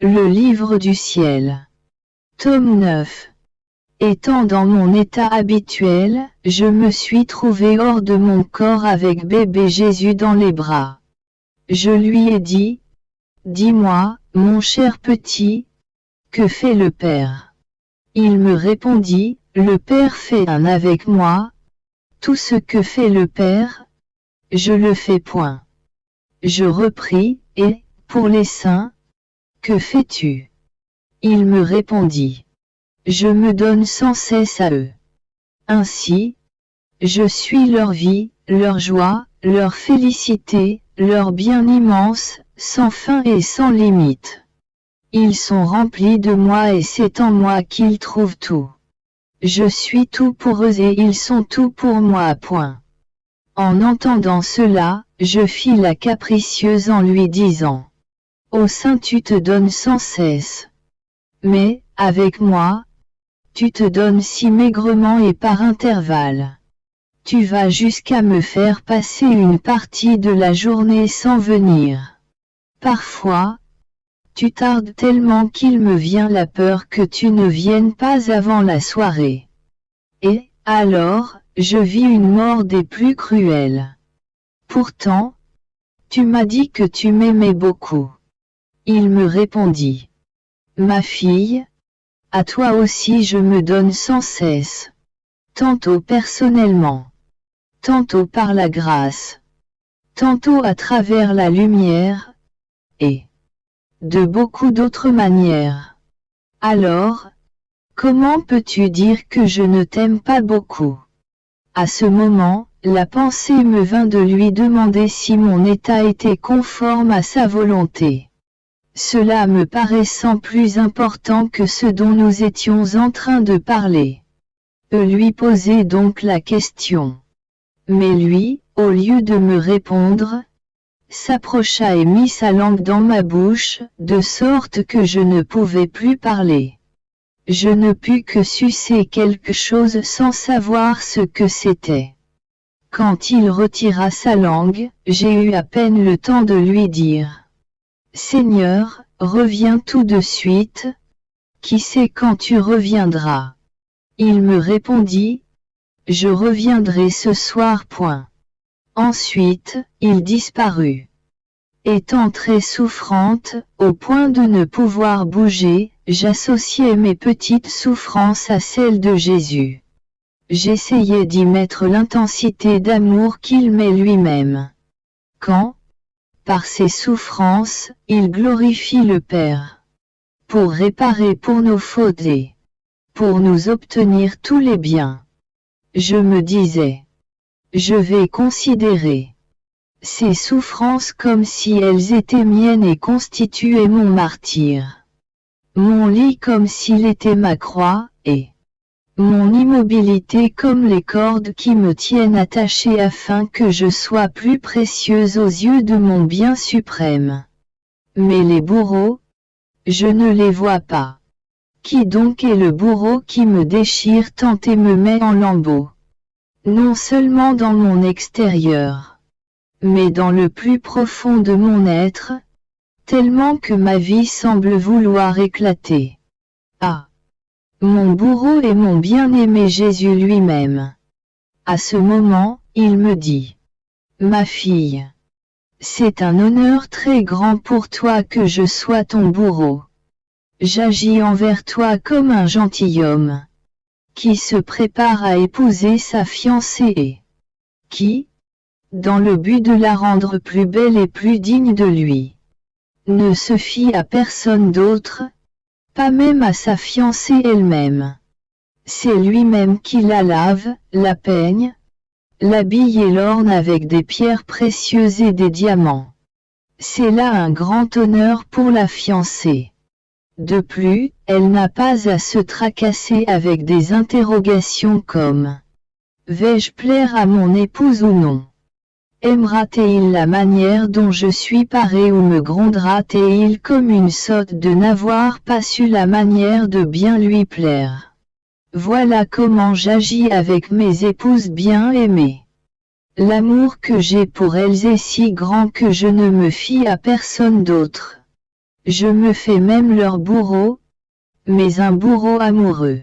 Le livre du ciel. Tome 9. Étant dans mon état habituel, je me suis trouvé hors de mon corps avec bébé Jésus dans les bras. Je lui ai dit, « Dis-moi, mon cher petit, que fait le Père ?» Il me répondit, « Le Père fait un avec moi. Tout ce que fait le Père, je le fais point. » Je repris, « Et, pour les saints, que fais-tu » Il me répondit, « Je me donne sans cesse à eux. Ainsi, je suis leur vie, leur joie, leur félicité, leur bien immense, sans fin et sans limite. Ils sont remplis de moi et c'est en moi qu'ils trouvent tout. Je suis tout pour eux et ils sont tout pour moi. Point. » En entendant cela, je fis la capricieuse en lui disant, « Ô Saint, tu te donnes sans cesse. Mais, avec moi, tu te donnes si maigrement et par intervalles. Tu vas jusqu'à me faire passer une partie de la journée sans venir. Parfois, tu tardes tellement qu'il me vient la peur que tu ne viennes pas avant la soirée. Et, alors, je vis une mort des plus cruelles. Pourtant, tu m'as dit que tu m'aimais beaucoup. » Il me répondit, « Ma fille, à toi aussi je me donne sans cesse. Tantôt personnellement, tantôt par la grâce, tantôt à travers la lumière, et de beaucoup d'autres manières. Alors, comment peux-tu dire que je ne t'aime pas beaucoup ?» À ce moment, la pensée me vint de lui demander si mon état était conforme à sa volonté. Cela me paraissant plus important que ce dont nous étions en train de parler. Je lui posai donc la question. Mais lui, au lieu de me répondre, s'approcha et mit sa langue dans ma bouche, de sorte que je ne pouvais plus parler. Je ne pus que sucer quelque chose sans savoir ce que c'était. Quand il retira sa langue, j'ai eu à peine le temps de lui dire, « Seigneur, reviens tout de suite, qui sait quand tu reviendras ?» Il me répondit, « Je reviendrai ce soir. » Point. Ensuite, il disparut. Étant très souffrante, au point de ne pouvoir bouger, j'associais mes petites souffrances à celles de Jésus. J'essayais d'y mettre l'intensité d'amour qu'il met lui-même. Quand, par ses souffrances, il glorifie le Père. Pour réparer pour nos fautes et pour nous obtenir tous les biens. Je me disais, je vais considérer ces souffrances comme si elles étaient miennes et constituaient mon martyr. Mon lit comme s'il était ma croix, et mon immobilité comme les cordes qui me tiennent attachée afin que je sois plus précieuse aux yeux de mon bien suprême. Mais les bourreaux, je ne les vois pas. Qui donc est le bourreau qui me déchire tant et me met en lambeaux? Non seulement dans mon extérieur, mais dans le plus profond de mon être, tellement que ma vie semble vouloir éclater. Ah! Mon bourreau est mon bien-aimé Jésus lui-même. À ce moment, il me dit, « Ma fille, c'est un honneur très grand pour toi que je sois ton bourreau. J'agis envers toi comme un gentilhomme, qui se prépare à épouser sa fiancée et qui, dans le but de la rendre plus belle et plus digne de lui, ne se fie à personne d'autre, pas même à sa fiancée elle-même. C'est lui-même qui la lave, la peigne, l'habille et l'orne avec des pierres précieuses et des diamants. C'est là un grand honneur pour la fiancée. De plus, elle n'a pas à se tracasser avec des interrogations comme « Vais-je plaire à mon épouse ou non ? Aimera-t-il la manière dont je suis parée ou me grondera-t-il comme une sotte de n'avoir pas su la manière de bien lui plaire ? Voilà comment j'agis avec mes épouses bien-aimées. L'amour que j'ai pour elles est si grand que je ne me fie à personne d'autre. je me fais même leur bourreau, mais un bourreau amoureux.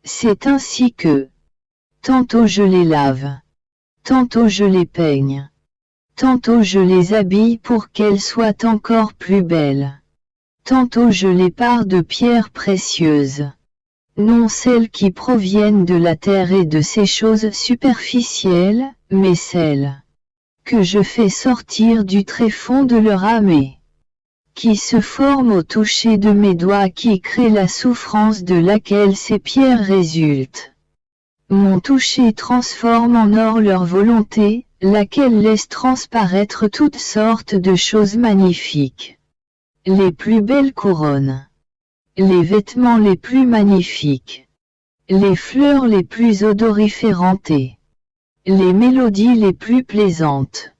C'est ainsi que, tantôt je les lave, tantôt je les peigne, tantôt je les habille pour qu'elles soient encore plus belles, tantôt je les pare de pierres précieuses, non celles qui proviennent de la terre et de ces choses superficielles, mais celles que je fais sortir du tréfonds de leur âme et qui se forment au toucher de mes doigts, qui créent la souffrance de laquelle ces pierres résultent. Mon toucher transforme en or leur volonté, laquelle laisse transparaître toutes sortes de choses magnifiques. Les plus belles couronnes, les vêtements les plus magnifiques, les fleurs les plus odoriférantes et les mélodies les plus plaisantes.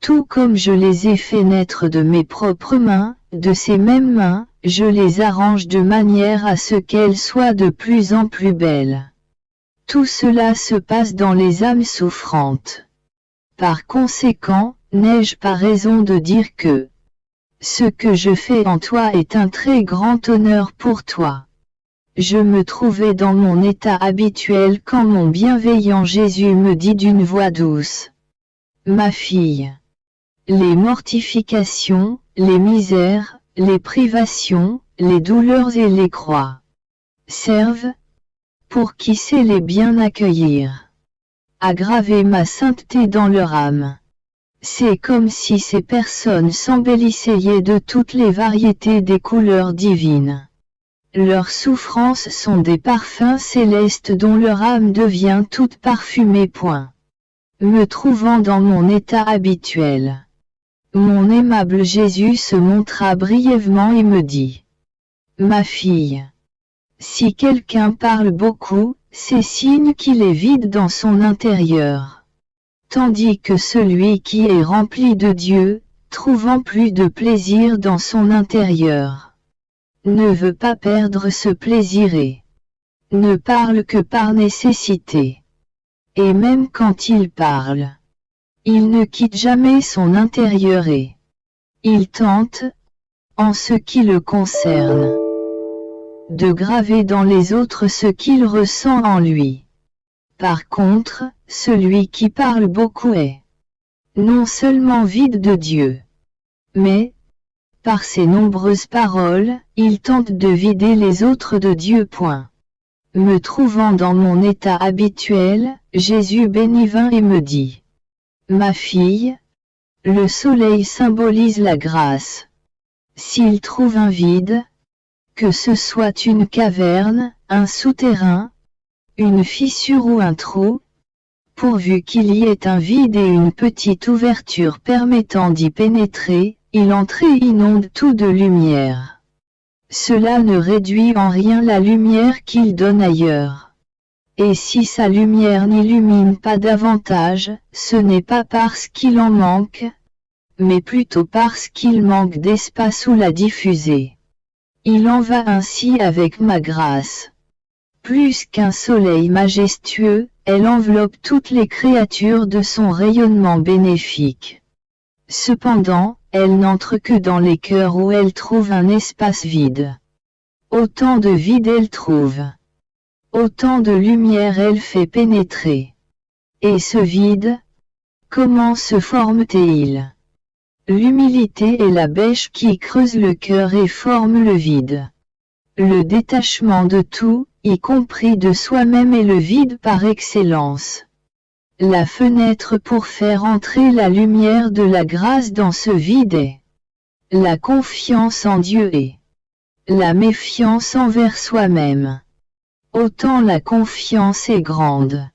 Tout comme je les ai fait naître de mes propres mains, de ces mêmes mains, je les arrange de manière à ce qu'elles soient de plus en plus belles. Tout cela se passe dans les âmes souffrantes. Par conséquent, n'ai-je pas raison de dire que ce que je fais en toi est un très grand honneur pour toi. Je me trouvais dans mon état habituel quand mon bienveillant Jésus me dit d'une voix douce: Ma fille, les mortifications, les misères, les privations, les douleurs et les croix servent, pour qui sait les bien accueillir, à graver ma sainteté dans leur âme. C'est comme si ces personnes s'embellissaient de toutes les variétés des couleurs divines. Leurs souffrances sont des parfums célestes dont leur âme devient toute parfumée. Point. Me trouvant dans mon état habituel, mon aimable Jésus se montra brièvement et me dit: Ma fille, si quelqu'un parle beaucoup, c'est signe qu'il est vide dans son intérieur. Tandis que celui qui est rempli de Dieu, trouvant plus de plaisir dans son intérieur, ne veut pas perdre ce plaisir et ne parle que par nécessité. Et même quand il parle, il ne quitte jamais son intérieur et il tente, en ce qui le concerne, de graver dans les autres ce qu'il ressent en lui. Par contre, celui qui parle beaucoup est non seulement vide de Dieu, mais, par ses nombreuses paroles, il tente de vider les autres de Dieu. Point. Me trouvant dans mon état habituel, Jésus bénivint et me dit: Ma fille, le soleil symbolise la grâce. S'il trouve un vide, que ce soit une caverne, un souterrain, une fissure ou un trou, pourvu qu'il y ait un vide et une petite ouverture permettant d'y pénétrer, il entre et inonde tout de lumière. Cela ne réduit en rien la lumière qu'il donne ailleurs. Et si sa lumière n'illumine pas davantage, ce n'est pas parce qu'il en manque, mais plutôt parce qu'il manque d'espace où la diffuser. Il en va ainsi avec ma grâce. Plus qu'un soleil majestueux, elle enveloppe toutes les créatures de son rayonnement bénéfique. Cependant, elle n'entre que dans les cœurs où elle trouve un espace vide. Autant de vide elle trouve, autant de lumière elle fait pénétrer. Et ce vide, comment se forme-t-il? L'humilité est la bêche qui creuse le cœur et forme le vide. Le détachement de tout, y compris de soi-même, est le vide par excellence. La fenêtre pour faire entrer la lumière de la grâce dans ce vide est la confiance en Dieu et la méfiance envers soi-même. Autant la confiance est grande,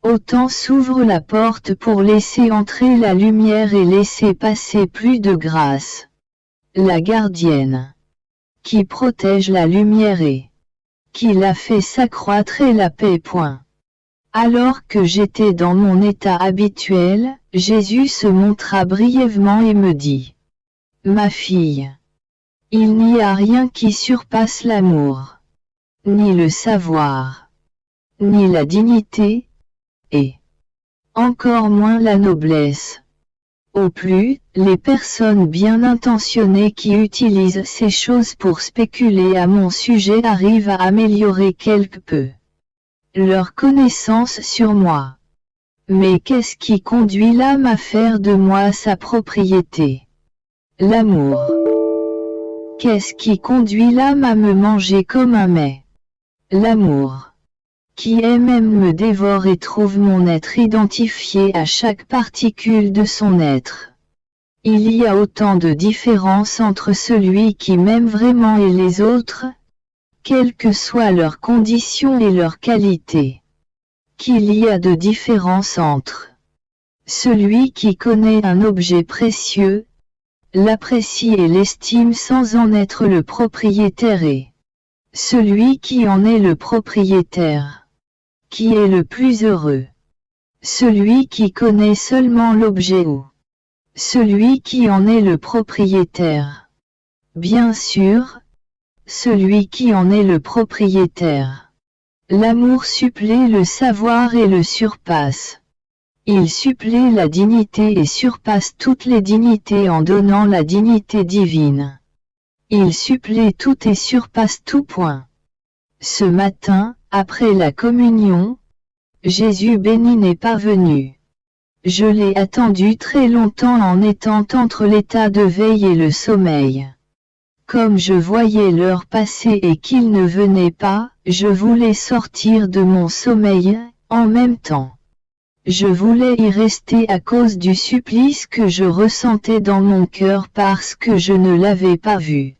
autant s'ouvre la porte pour laisser entrer la lumière et laisser passer plus de grâce. La gardienne, qui protège la lumière et qui la fait s'accroître est la paix. Point. Alors que j'étais dans mon état habituel, Jésus se montra brièvement et me dit: Ma fille, il n'y a rien qui surpasse l'amour, ni le savoir, ni la dignité, et encore moins la noblesse. Au plus, les personnes bien intentionnées qui utilisent ces choses pour spéculer à mon sujet arrivent à améliorer quelque peu leur connaissance sur moi. Mais qu'est-ce qui conduit l'âme à faire de moi sa propriété? L'amour. Qu'est-ce qui conduit l'âme à me manger comme un mets? L'amour. Qui même me dévore et trouve mon être identifié à chaque particule de son être. Il y a autant de différences entre celui qui m'aime vraiment et les autres, quelles que soient leurs conditions et leurs qualités, qu'il y a de différences entre celui qui connaît un objet précieux, l'apprécie et l'estime sans en être le propriétaire et celui qui en est le propriétaire. Qui est le plus heureux? Celui qui connaît seulement l'objet ou celui qui en est le propriétaire? Bien sûr, celui qui en est le propriétaire. L'amour supplée le savoir et le surpasse. Il supplée la dignité et surpasse toutes les dignités en donnant la dignité divine. Il supplée tout et surpasse tout point. Ce matin, après la communion, Jésus béni n'est pas venu. Je l'ai attendu très longtemps en étant entre l'état de veille et le sommeil. Comme je voyais l'heure passer et qu'il ne venait pas, je voulais sortir de mon sommeil, en même temps. Je voulais y rester à cause du supplice que je ressentais dans mon cœur parce que je ne l'avais pas vu.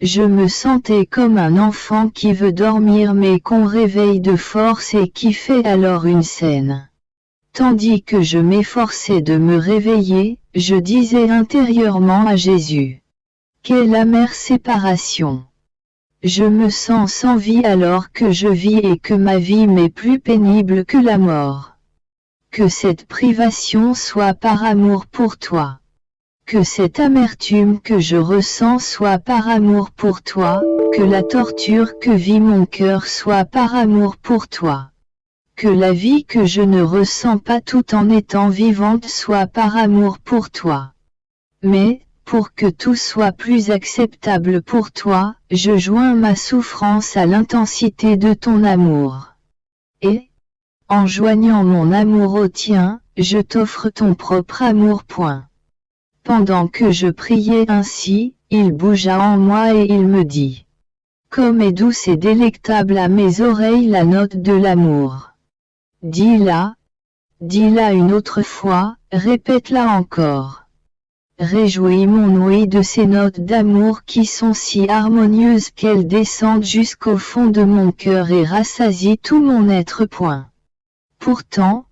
Je me sentais comme un enfant qui veut dormir mais qu'on réveille de force et qui fait alors une scène. Tandis que je m'efforçais de me réveiller, je disais intérieurement à Jésus: quelle amère séparation! Je me sens sans vie alors que je vis et que ma vie m'est plus pénible que la mort. Que cette privation soit par amour pour toi. Que cette amertume que je ressens soit par amour pour toi, que la torture que vit mon cœur soit par amour pour toi. Que la vie que je ne ressens pas tout en étant vivante soit par amour pour toi. Mais, pour que tout soit plus acceptable pour toi, je joins ma souffrance à l'intensité de ton amour. Et, en joignant mon amour au tien, je t'offre ton propre amour. Pendant que je priais ainsi, il bougea en moi et il me dit: comme est douce et délectable à mes oreilles la note de l'amour. Dis-la une autre fois, répète-la encore. Réjouis mon ouïe de ces notes d'amour qui sont si harmonieuses qu'elles descendent jusqu'au fond de mon cœur et rassasient tout mon être. Pourtant,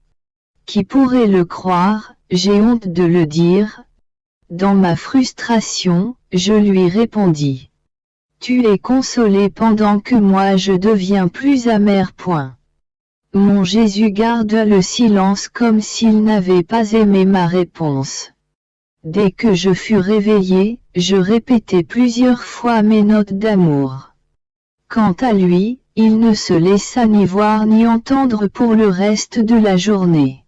qui pourrait le croire, j'ai honte de le dire. Dans ma frustration, je lui répondis: tu es consolé pendant que moi je deviens plus amer. Mon Jésus garda le silence comme s'il n'avait pas aimé ma réponse. Dès que je fus réveillé, je répétai plusieurs fois mes notes d'amour. Quant à lui, il ne se laissa ni voir ni entendre pour le reste de la journée.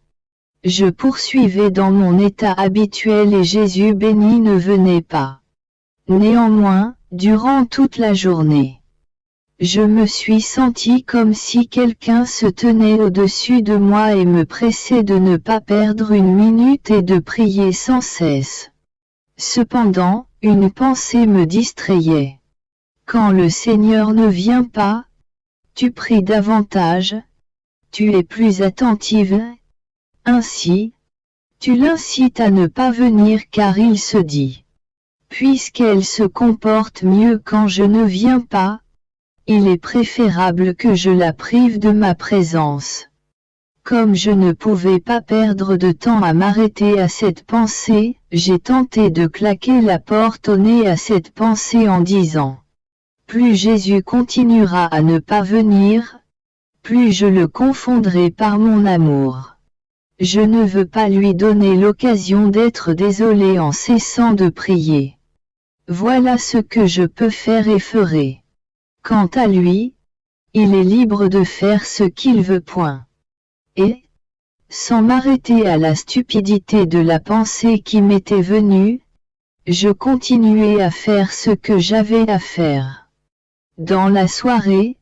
Je poursuivais dans mon état habituel et Jésus béni ne venait pas. Néanmoins, durant toute la journée, je me suis senti comme si quelqu'un se tenait au-dessus de moi et me pressait de ne pas perdre une minute et de prier sans cesse. Cependant, une pensée me distrayait. Quand le Seigneur ne vient pas, tu pries davantage, tu es plus attentive. Ainsi, tu l'incites à ne pas venir car il se dit: puisqu'elle se comporte mieux quand je ne viens pas, il est préférable que je la prive de ma présence. Comme je ne pouvais pas perdre de temps à m'arrêter à cette pensée, j'ai tenté de claquer la porte au nez à cette pensée en disant: plus Jésus continuera à ne pas venir, plus je le confondrai par mon amour. Je ne veux pas lui donner l'occasion d'être désolé en cessant de prier. Voilà ce que je peux faire et ferai. Quant à lui, il est libre de faire ce qu'il veut. Et, sans m'arrêter à la stupidité de la pensée qui m'était venue, je continuais à faire ce que j'avais à faire. Dans la soirée,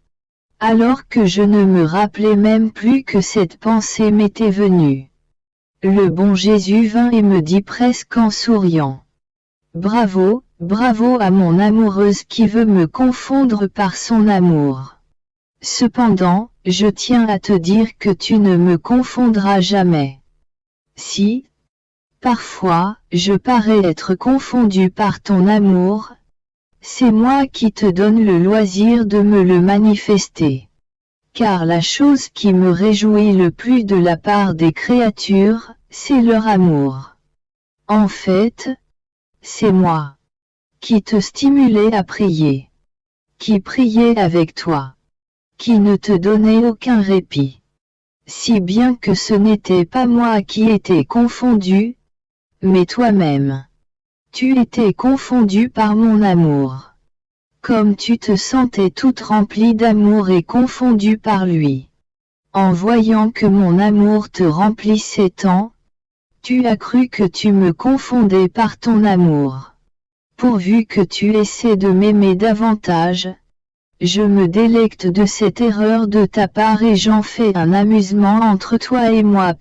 alors que je ne me rappelais même plus que cette pensée m'était venue, le bon Jésus vint et me dit presque en souriant: Bravo, bravo à mon amoureuse qui veut me confondre par son amour. Cependant, je tiens à te dire que tu ne me confondras jamais. Si, parfois, je parais être confondu par ton amour, c'est moi qui te donne le loisir de me le manifester. Car la chose qui me réjouit le plus de la part des créatures, c'est leur amour. En fait, c'est moi qui te stimulais à prier, qui priais avec toi, qui ne te donnait aucun répit. Si bien que ce n'était pas moi qui étais confondu, mais toi-même. Tu étais confondu par mon amour. Comme tu te sentais toute remplie d'amour et confondue par lui. En voyant que mon amour te remplissait tant, tu as cru que tu me confondais par ton amour. Pourvu que tu essaies de m'aimer davantage, je me délecte de cette erreur de ta part et j'en fais un amusement entre toi et moi.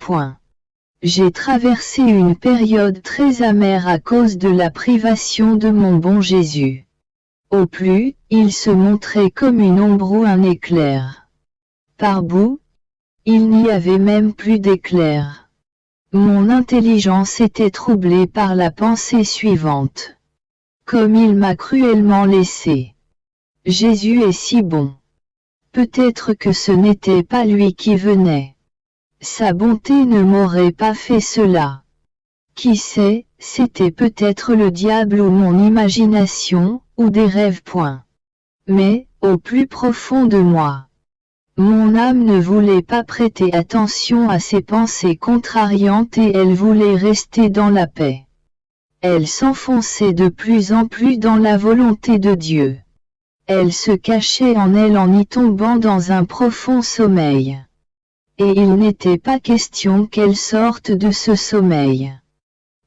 J'ai traversé une période très amère à cause de la privation de mon bon Jésus. Au plus, il se montrait comme une ombre ou un éclair. Par bout, il n'y avait même plus d'éclair. Mon intelligence était troublée par la pensée suivante. Comme il m'a cruellement laissé. Jésus est si bon. Peut-être que ce n'était pas lui qui venait. Sa bonté ne m'aurait pas fait cela. Qui sait, c'était peut-être le diable ou mon imagination, ou des rêves. Mais, au plus profond de moi, mon âme ne voulait pas prêter attention à ces pensées contrariantes et elle voulait rester dans la paix. Elle s'enfonçait de plus en plus dans la volonté de Dieu. Elle se cachait en elle en y tombant dans un profond sommeil. Et il n'était pas question qu'elle sorte de ce sommeil.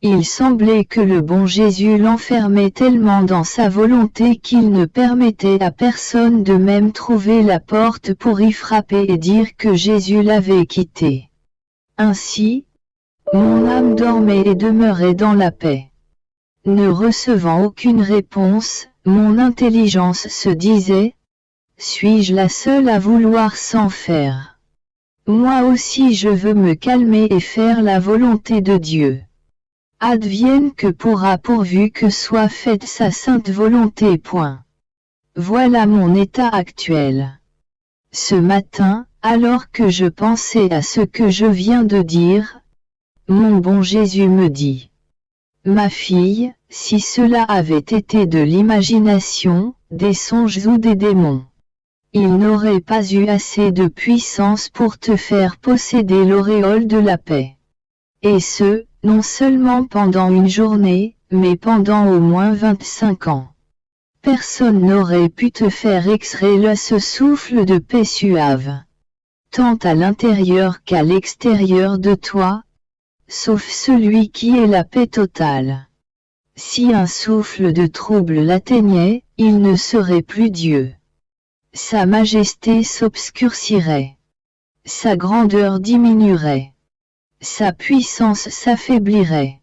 Il semblait que le bon Jésus l'enfermait tellement dans sa volonté qu'il ne permettait à personne de même trouver la porte pour y frapper et dire que Jésus l'avait quitté. Ainsi, mon âme dormait et demeurait dans la paix. Ne recevant aucune réponse, mon intelligence se disait: suis-je la seule à vouloir s'en faire ? Moi aussi je veux me calmer et faire la volonté de Dieu. Advienne que pourra pourvu que soit faite sa sainte volonté. Voilà mon état actuel. Ce matin, alors que je pensais à ce que je viens de dire, mon bon Jésus me dit: ma fille, si cela avait été de l'imagination, des songes ou des démons, il n'aurait pas eu assez de puissance pour te faire posséder l'auréole de la paix. Et ce, non seulement pendant une journée, mais pendant au moins 25 ans. Personne n'aurait pu te faire extraire ce souffle de paix suave. Tant à l'intérieur qu'à l'extérieur de toi, sauf celui qui est la paix totale. Si un souffle de trouble l'atteignait, il ne serait plus Dieu. Sa majesté s'obscurcirait. Sa grandeur diminuerait. Sa puissance s'affaiblirait.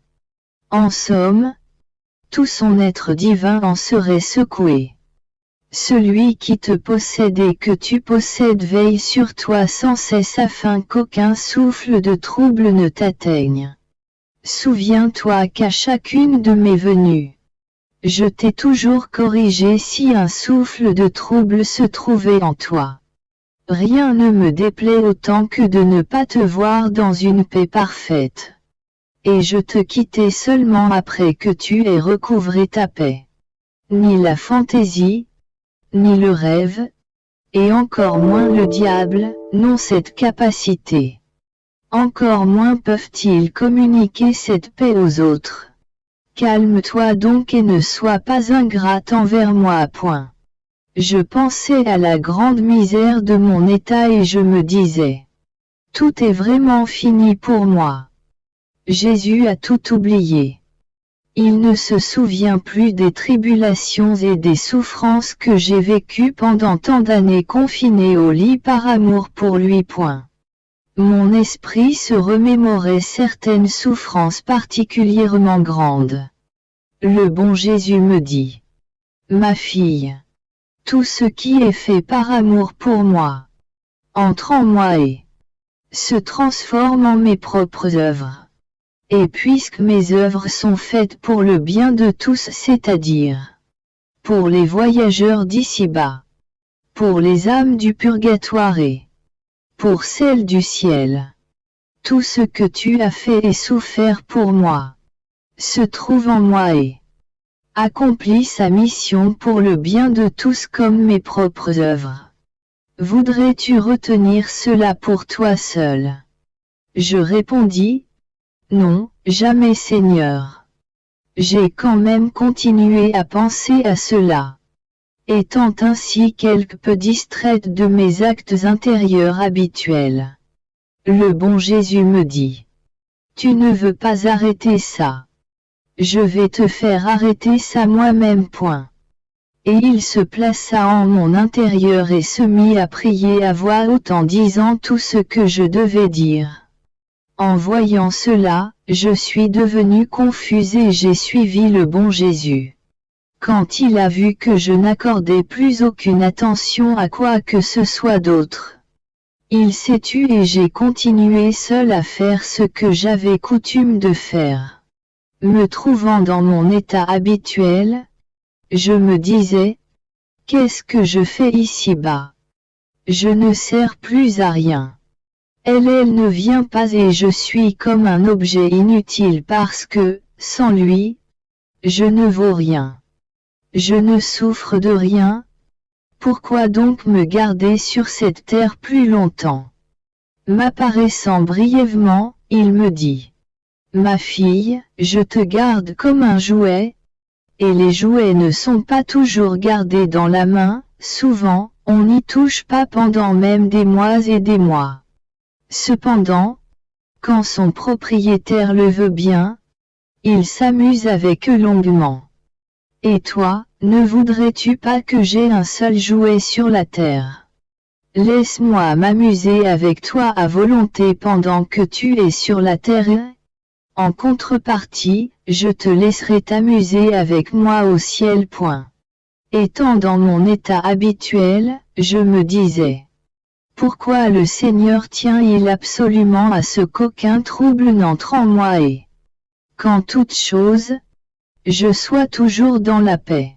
En somme, tout son être divin en serait secoué. Celui qui te possède et que tu possèdes veille sur toi sans cesse afin qu'aucun souffle de trouble ne t'atteigne. Souviens-toi qu'à chacune de mes venues, je t'ai toujours corrigé si un souffle de trouble se trouvait en toi. Rien ne me déplaît autant que de ne pas te voir dans une paix parfaite. Et je te quittais seulement après que tu aies recouvré ta paix. Ni la fantaisie, ni le rêve, et encore moins le diable, n'ont cette capacité. Encore moins peuvent-ils communiquer cette paix aux autres. Calme-toi donc et ne sois pas ingrate envers moi. Je pensais à la grande misère de mon état et je me disais: Tout est vraiment fini pour moi. Jésus a tout oublié. Il ne se souvient plus des tribulations et des souffrances que j'ai vécues pendant tant d'années confiné au lit par amour pour lui. Mon esprit se remémorait certaines souffrances particulièrement grandes. Le bon Jésus me dit: Ma fille, tout ce qui est fait par amour pour moi entre en moi et se transforme en mes propres œuvres. Et puisque mes œuvres sont faites pour le bien de tous, c'est-à-dire pour les voyageurs d'ici-bas, pour les âmes du purgatoire et pour celles du ciel, tout ce que tu as fait et souffert pour moi se trouve en moi et accomplit sa mission pour le bien de tous comme mes propres œuvres. Voudrais-tu retenir cela pour toi seul? Je répondis: Non, jamais Seigneur. J'ai quand même continué à penser à cela, étant ainsi quelque peu distraite de mes actes intérieurs habituels. Le bon Jésus me dit: Tu ne veux pas arrêter ça. Je vais te faire arrêter ça moi-même. Et il se plaça en mon intérieur et se mit à prier à voix haute en disant tout ce que je devais dire. En voyant cela, je suis devenue confuse et j'ai suivi le bon Jésus. Quand il a vu que je n'accordais plus aucune attention à quoi que ce soit d'autre, il s'est tu et j'ai continué seule à faire ce que j'avais coutume de faire. Me trouvant dans mon état habituel, je me disais: Qu'est-ce que je fais ici-bas? Je ne sers plus à rien. Elle ne vient pas et je suis comme un objet inutile parce que, sans lui, je ne vaux rien. Je ne souffre de rien. Pourquoi donc me garder sur cette terre plus longtemps? M'apparaissant brièvement, il me dit: Ma fille, je te garde comme un jouet, et les jouets ne sont pas toujours gardés dans la main, souvent, on n'y touche pas pendant même des mois et des mois. Cependant, quand son propriétaire le veut bien, il s'amuse avec eux longuement. Et toi, ne voudrais-tu pas que j'aie un seul jouet sur la terre? Laisse-moi m'amuser avec toi à volonté pendant que tu es sur la terre et, en contrepartie, je te laisserai t'amuser avec moi au ciel. Étant dans mon état habituel, je me disais: Pourquoi le Seigneur tient-il absolument à ce qu'aucun trouble n'entre en moi et qu'en toute chose, je sois toujours dans la paix?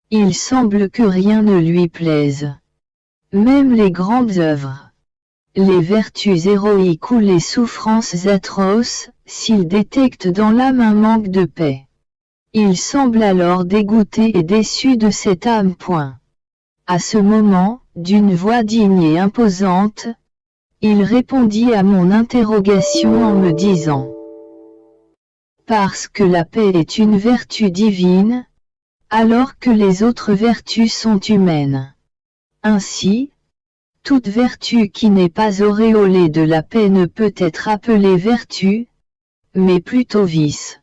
Il semble que rien ne lui plaise. Même les grandes œuvres, les vertus héroïques ou les souffrances atroces, s'il détecte dans l'âme un manque de paix, il semble alors dégoûté et déçu de cette âme. À ce moment, d'une voix digne et imposante, il répondit à mon interrogation en me disant: Parce que la paix est une vertu divine, alors que les autres vertus sont humaines. Ainsi, toute vertu qui n'est pas auréolée de la paix ne peut être appelée vertu, mais plutôt vice.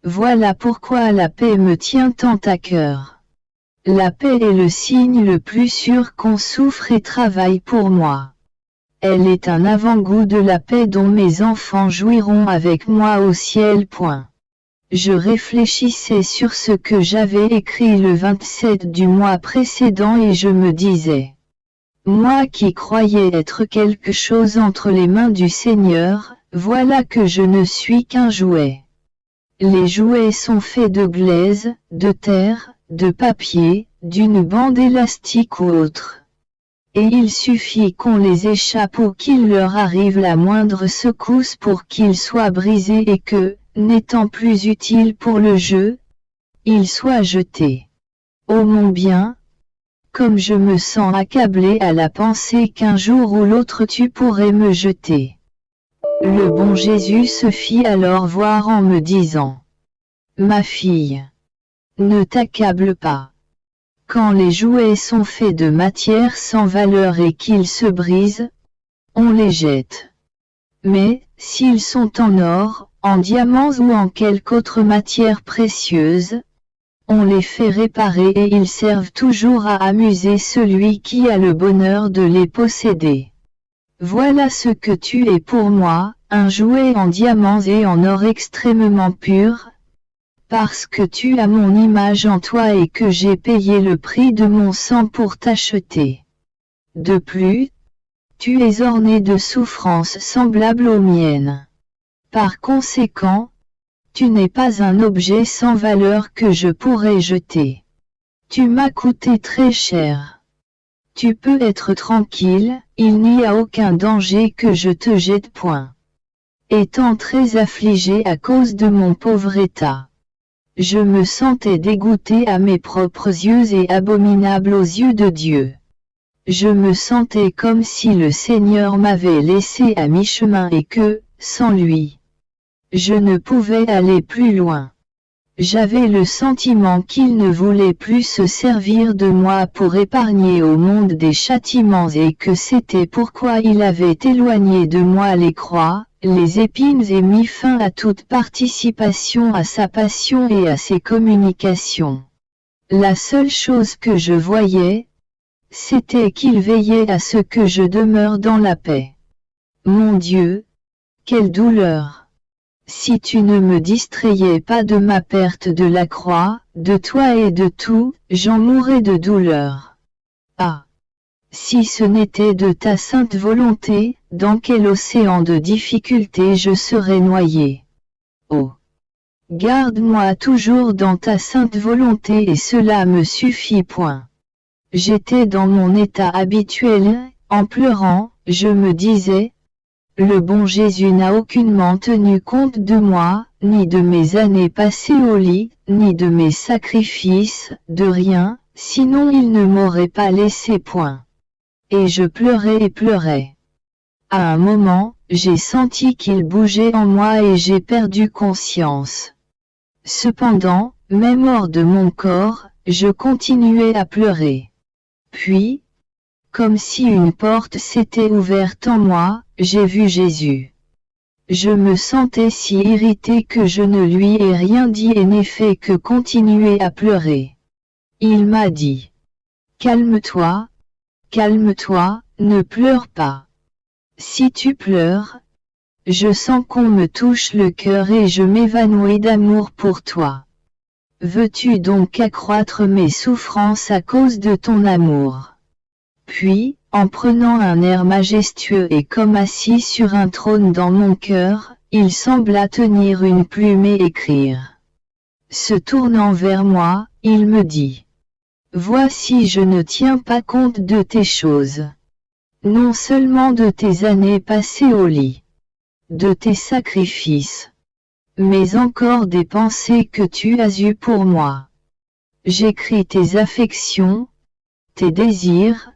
Voilà pourquoi la paix me tient tant à cœur. La paix est le signe le plus sûr qu'on souffre et travaille pour moi. Elle est un avant-goût de la paix dont mes enfants jouiront avec moi au ciel. Je réfléchissais sur ce que j'avais écrit le 27 du mois précédent et je me disais: Moi qui croyais être quelque chose entre les mains du Seigneur, voilà que je ne suis qu'un jouet. Les jouets sont faits de glaise, de terre, de papier, d'une bande élastique ou autre. Et il suffit qu'on les échappe ou qu'il leur arrive la moindre secousse pour qu'ils soient brisés et que, n'étant plus utiles pour le jeu, ils soient jetés. Ô mon bien, comme je me sens accablé à la pensée qu'un jour ou l'autre tu pourrais me jeter. Le bon Jésus se fit alors voir en me disant: Ma fille, ne t'accable pas. Quand les jouets sont faits de matière sans valeur et qu'ils se brisent, on les jette. Mais, s'ils sont en or, en diamants ou en quelque autre matière précieuse, on les fait réparer et ils servent toujours à amuser celui qui a le bonheur de les posséder. Voilà ce que tu es pour moi, un jouet en diamants et en or extrêmement pur, parce que tu as mon image en toi et que j'ai payé le prix de mon sang pour t'acheter. De plus, tu es orné de souffrances semblables aux miennes. Par conséquent, tu n'es pas un objet sans valeur que je pourrais jeter. Tu m'as coûté très cher. Tu peux être tranquille, il n'y a aucun danger que je te jette point. Étant très affligé à cause de mon pauvre état, je me sentais dégoûté à mes propres yeux et abominable aux yeux de Dieu. Je me sentais comme si le Seigneur m'avait laissé à mi-chemin et que, sans lui, je ne pouvais aller plus loin. J'avais le sentiment qu'il ne voulait plus se servir de moi pour épargner au monde des châtiments et que c'était pourquoi il avait éloigné de moi les croix, les épines et mis fin à toute participation à sa passion et à ses communications. La seule chose que je voyais, c'était qu'il veillait à ce que je demeure dans la paix. Mon Dieu, quelle douleur! Si tu ne me distrayais pas de ma perte de la croix, de toi et de tout, j'en mourrais de douleur. Ah! Si ce n'était de ta sainte volonté, dans quel océan de difficultés je serais noyé. Oh! Garde-moi toujours dans ta sainte volonté et cela me suffit point. J'étais dans mon état habituel, en pleurant, je me disais, le bon Jésus n'a aucunement tenu compte de moi, ni de mes années passées au lit, ni de mes sacrifices, de rien, sinon il ne m'aurait pas laissé point. Et je pleurais et pleurais. À un moment, j'ai senti qu'il bougeait en moi et j'ai perdu conscience. Cependant, même hors de mon corps, je continuais à pleurer. Puis, comme si une porte s'était ouverte en moi, j'ai vu Jésus. Je me sentais si irrité que je ne lui ai rien dit et n'ai fait que continuer à pleurer. Il m'a dit, « Calme-toi, ne pleure pas. Si tu pleures, je sens qu'on me touche le cœur et je m'évanouis d'amour pour toi. Veux-tu donc accroître mes souffrances à cause de ton amour ?» Puis, en prenant un air majestueux et comme assis sur un trône dans mon cœur, il sembla tenir une plume et écrire. Se tournant vers moi, il me dit, « Voici je ne tiens pas compte de tes choses. Non seulement de tes années passées au lit, de tes sacrifices, mais encore des pensées que tu as eues pour moi. J'écris tes affections, tes désirs,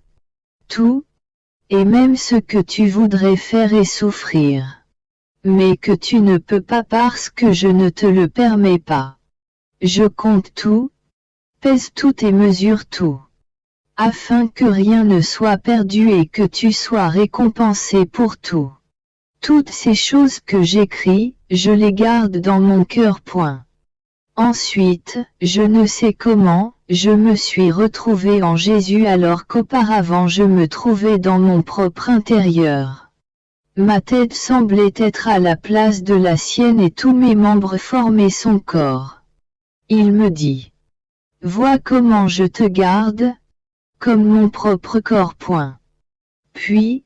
tout, et même ce que tu voudrais faire et souffrir. Mais que tu ne peux pas parce que je ne te le permets pas. Je compte tout, pèse tout et mesure tout. Afin que rien ne soit perdu et que tu sois récompensé pour tout. Toutes ces choses que j'écris, je les garde dans mon cœur. Point. Ensuite, je ne sais comment, je me suis retrouvé en Jésus alors qu'auparavant je me trouvais dans mon propre intérieur. Ma tête semblait être à la place de la sienne et tous mes membres formaient son corps. Il me dit, « Vois comment je te garde, comme mon propre corps. » Point. Puis,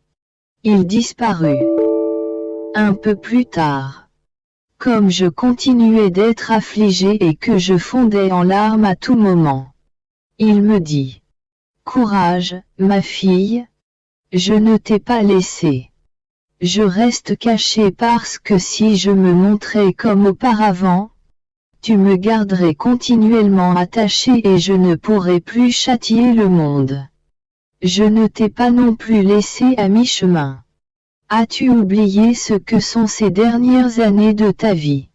il disparut. Un peu plus tard, comme je continuais d'être affligé et que je fondais en larmes à tout moment, il me dit, « Courage, ma fille, je ne t'ai pas laissé. Je reste caché parce que si je me montrais comme auparavant, tu me garderais continuellement attaché et je ne pourrais plus châtier le monde. Je ne t'ai pas non plus laissé à mi-chemin. As-tu oublié ce que sont ces dernières années de ta vie?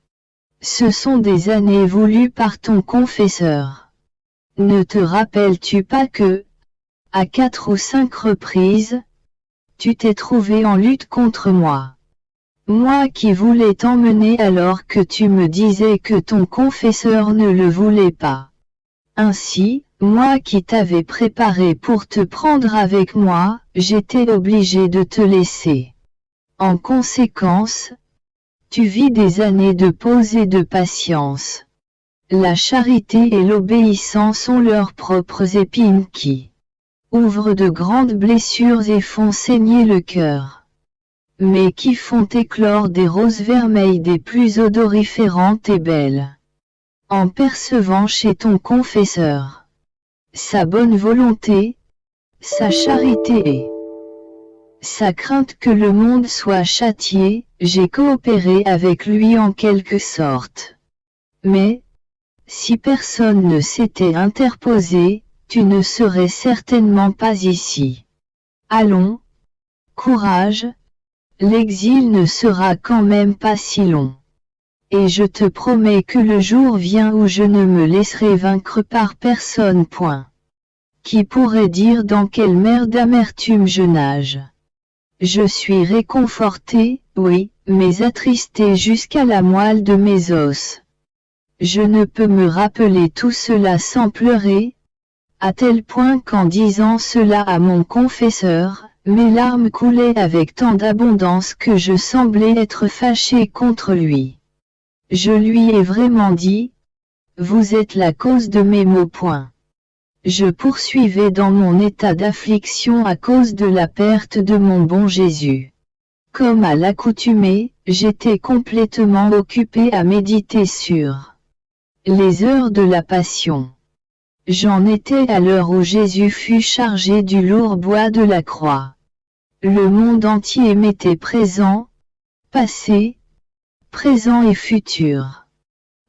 Ce sont des années voulues par ton confesseur. Ne te rappelles-tu pas que, à 4 ou 5 reprises, tu t'es trouvé en lutte contre moi? Moi qui voulais t'emmener alors que tu me disais que ton confesseur ne le voulait pas. Ainsi, moi qui t'avais préparé pour te prendre avec moi, j'étais obligé de te laisser. En conséquence, tu vis des années de pause et de patience. La charité et l'obéissance ont leurs propres épines qui ouvrent de grandes blessures et font saigner le cœur, mais qui font éclore des roses vermeilles des plus odoriférantes et belles. En percevant chez ton confesseur sa bonne volonté, sa charité et sa crainte que le monde soit châtié, j'ai coopéré avec lui en quelque sorte. Mais, si personne ne s'était interposé, tu ne serais certainement pas ici. Allons, courage, l'exil ne sera quand même pas si long. Et je te promets que le jour vient où je ne me laisserai vaincre par personne. Point. Qui pourrait dire dans quelle mer d'amertume je nage? Je suis réconforté, oui, mais attristé jusqu'à la moelle de mes os. Je ne peux me rappeler tout cela sans pleurer, à tel point qu'en disant cela à mon confesseur, mes larmes coulaient avec tant d'abondance que je semblais être fâché contre lui. Je lui ai vraiment dit, vous êtes la cause de mes maux. Point. Je poursuivais dans mon état d'affliction à cause de la perte de mon bon Jésus. Comme à l'accoutumée, j'étais complètement occupé à méditer sur les heures de la Passion. J'en étais à l'heure où Jésus fut chargé du lourd bois de la croix. Le monde entier m'était présent, passé, présent et futur.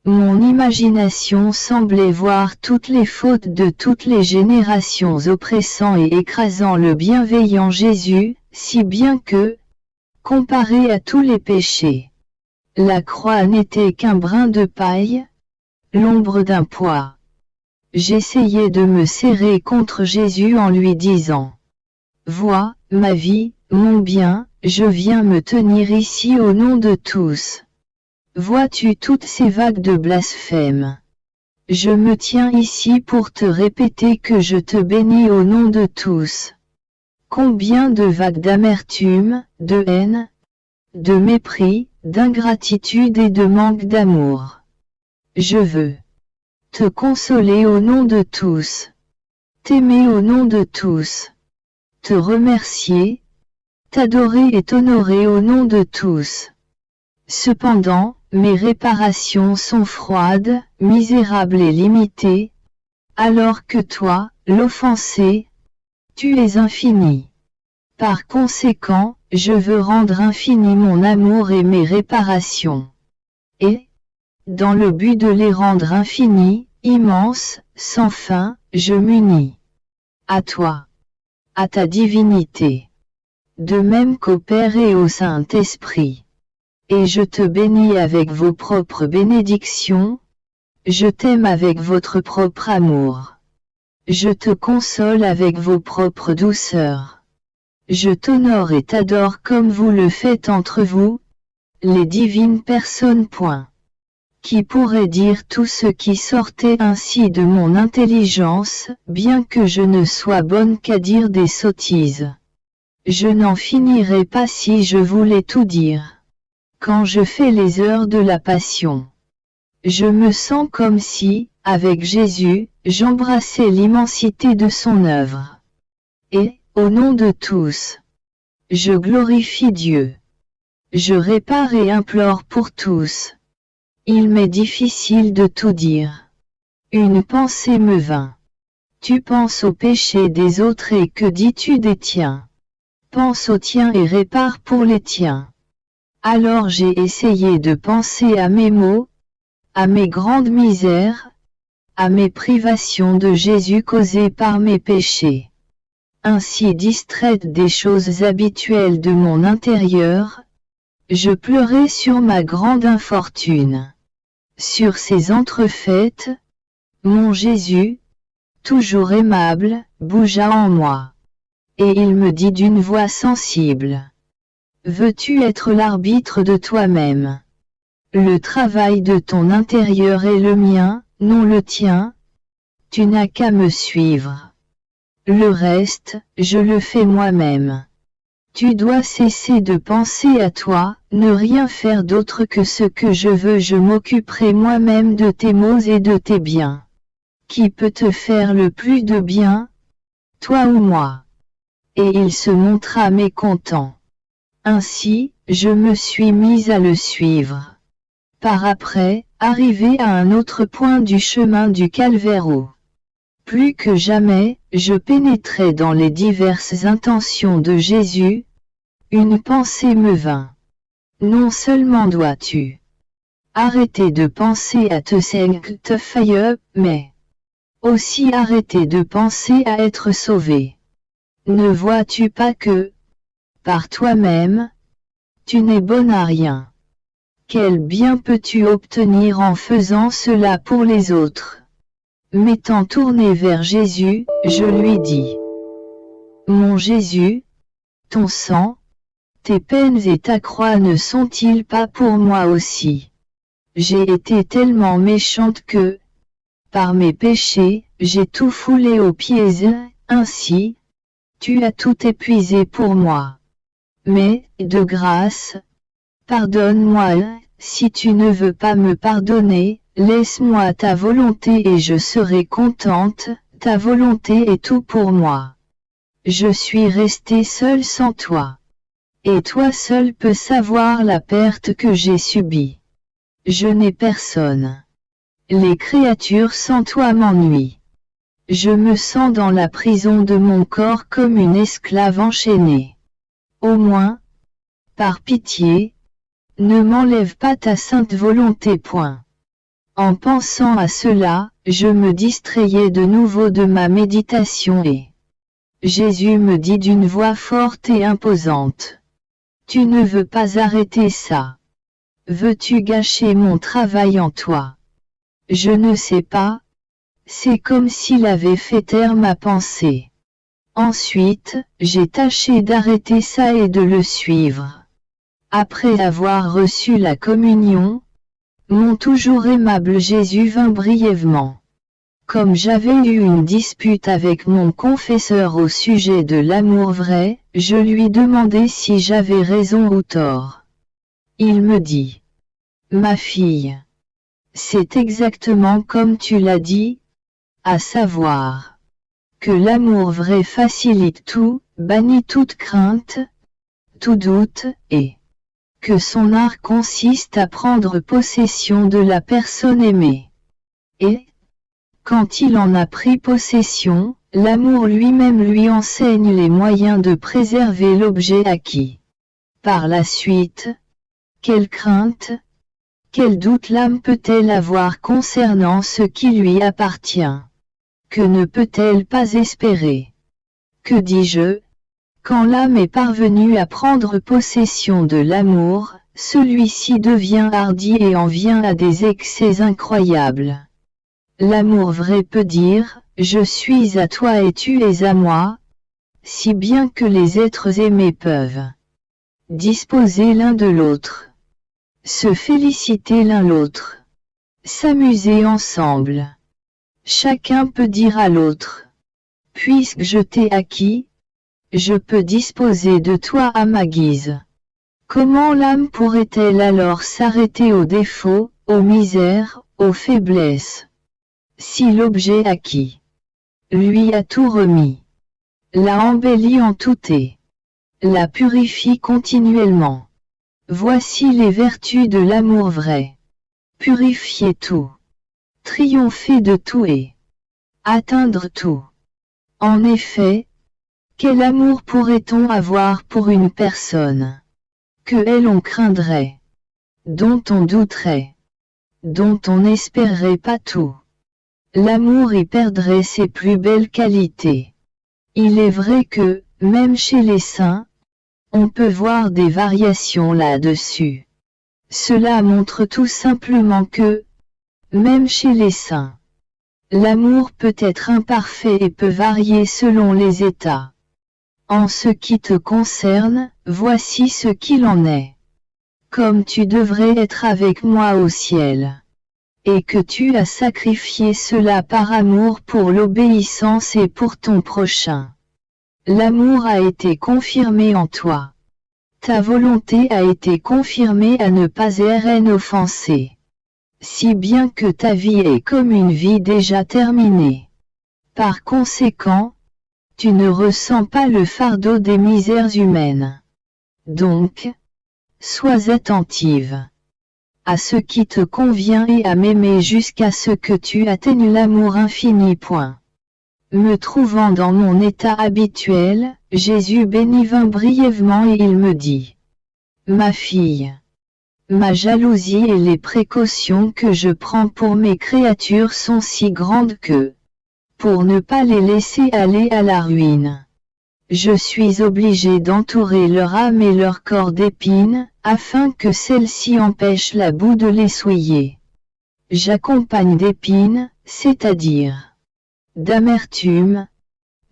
Mon imagination semblait voir toutes les fautes de toutes les générations oppressant et écrasant le bienveillant Jésus, si bien que, comparé à tous les péchés, la croix n'était qu'un brin de paille, l'ombre d'un poids. J'essayais de me serrer contre Jésus en lui disant, « Vois, ma vie, mon bien, je viens me tenir ici au nom de tous. Vois-tu toutes ces vagues de blasphème? Je me tiens ici pour te répéter que je te bénis au nom de tous. Combien de vagues d'amertume, de haine, de mépris, d'ingratitude et de manque d'amour. Je veux te consoler au nom de tous, t'aimer au nom de tous, te remercier, t'adorer et t'honorer au nom de tous. Cependant, mes réparations sont froides, misérables et limitées, alors que toi, l'offensé, tu es infini. Par conséquent, je veux rendre infini mon amour et mes réparations. Et, dans le but de les rendre infinis, immenses, sans fin, je m'unis à toi, à ta divinité, de même qu'au Père et au Saint-Esprit. Et je te bénis avec vos propres bénédictions, je t'aime avec votre propre amour. Je te console avec vos propres douceurs. Je t'honore et t'adore comme vous le faites entre vous, les divines personnes. Point. Qui pourrait dire tout ce qui sortait ainsi de mon intelligence, bien que je ne sois bonne qu'à dire des sottises. Je n'en finirais pas si je voulais tout dire. Quand je fais les heures de la Passion, je me sens comme si, avec Jésus, j'embrassais l'immensité de son œuvre. Et, au nom de tous, je glorifie Dieu. Je répare et implore pour tous. Il m'est difficile de tout dire. Une pensée me vint. Tu penses aux péchés des autres et que dis-tu des tiens? Pense aux tiens et répare pour les tiens. Alors j'ai essayé de penser à mes maux, à mes grandes misères, à mes privations de Jésus causées par mes péchés. Ainsi distraite des choses habituelles de mon intérieur, je pleurais sur ma grande infortune. Sur ces entrefaites, mon Jésus, toujours aimable, bougea en moi. Et il me dit d'une voix sensible, « veux-tu être l'arbitre de toi-même? Le travail de ton intérieur est le mien, non le tien. Tu n'as qu'à me suivre. Le reste, je le fais moi-même. Tu dois cesser de penser à toi, ne rien faire d'autre que ce que je veux. Je m'occuperai moi-même de tes maux et de tes biens. Qui peut te faire le plus de bien? Toi ou moi? Et il se montra mécontent. Ainsi, je me suis mise à le suivre. Par après, arrivé à un autre point du chemin du calvaire où, plus que jamais, je pénétrais dans les diverses intentions de Jésus, une pensée me vint. Non seulement dois-tu arrêter de penser à te sanctifier, mais aussi arrêter de penser à être sauvé. Ne vois-tu pas que, par toi-même, tu n'es bon à rien? Quel bien peux-tu obtenir en faisant cela pour les autres? M'étant tourné vers Jésus, je lui dis: Mon Jésus, ton sang, tes peines et ta croix ne sont-ils pas pour moi aussi? J'ai été tellement méchante que, par mes péchés, j'ai tout foulé aux pieds, ainsi, tu as tout épuisé pour moi. Mais, de grâce, pardonne-moi, si tu ne veux pas me pardonner, laisse-moi ta volonté et je serai contente, ta volonté est tout pour moi. Je suis restée seule sans toi. Et toi seul peux savoir la perte que j'ai subie. Je n'ai personne. Les créatures sans toi m'ennuient. Je me sens dans la prison de mon corps comme une esclave enchaînée. Au moins, par pitié, ne m'enlève pas ta sainte volonté. Point. En pensant à cela, je me distrayais de nouveau de ma méditation et Jésus me dit d'une voix forte et imposante: Tu ne veux pas arrêter ça? Veux-tu gâcher mon travail en toi? Je ne sais pas. C'est comme s'il avait fait taire ma pensée. Ensuite, j'ai tâché d'arrêter ça et de le suivre. Après avoir reçu la communion, mon toujours aimable Jésus vint brièvement. Comme j'avais eu une dispute avec mon confesseur au sujet de l'amour vrai, je lui demandai si j'avais raison ou tort. Il me dit: Ma fille, c'est exactement comme tu l'as dit, à savoir que l'amour vrai facilite tout, bannit toute crainte, tout doute, et que son art consiste à prendre possession de la personne aimée. Et, quand il en a pris possession, l'amour lui-même lui enseigne les moyens de préserver l'objet acquis. Par la suite, quelle crainte, quel doute l'âme peut-elle avoir concernant ce qui lui appartient? Que ne peut-elle pas espérer? Que dis-je? Quand l'âme est parvenue à prendre possession de l'amour, celui-ci devient hardi et en vient à des excès incroyables. L'amour vrai peut dire: Je suis à toi et tu es à moi, si bien que les êtres aimés peuvent disposer l'un de l'autre, se féliciter l'un l'autre, s'amuser ensemble. Chacun peut dire à l'autre: Puisque je t'ai acquis, je peux disposer de toi à ma guise. Comment l'âme pourrait-elle alors s'arrêter aux défauts, aux misères, aux faiblesses? Si l'objet acquis lui a tout remis, l'a embelli en tout et la purifie continuellement. Voici les vertus de l'amour vrai. Purifier tout, triompher de tout et atteindre tout. En effet, quel amour pourrait-on avoir pour une personne que elle on craindrait, dont on douterait, dont on n'espérerait pas tout? L'amour y perdrait ses plus belles qualités. Il est vrai que, même chez les saints, on peut voir des variations là-dessus. Cela montre tout simplement que, même chez les saints, l'amour peut être imparfait et peut varier selon les états. En ce qui te concerne, voici ce qu'il en est. Comme tu devrais être avec moi au ciel. Et que tu as sacrifié cela par amour pour l'obéissance et pour ton prochain. L'amour a été confirmé en toi. Ta volonté a été confirmée à ne pas être offensée. Si bien que ta vie est comme une vie déjà terminée. Par conséquent, tu ne ressens pas le fardeau des misères humaines. Donc, sois attentive à ce qui te convient et à m'aimer jusqu'à ce que tu atteignes l'amour infini. Point. Me trouvant dans mon état habituel, Jésus béni vint brièvement et il me dit: Ma fille, ma jalousie et les précautions que je prends pour mes créatures sont si grandes que, pour ne pas les laisser aller à la ruine, je suis obligé d'entourer leur âme et leur corps d'épines, afin que celle-ci empêche la boue de les souiller. J'accompagne d'épines, c'est-à-dire d'amertume,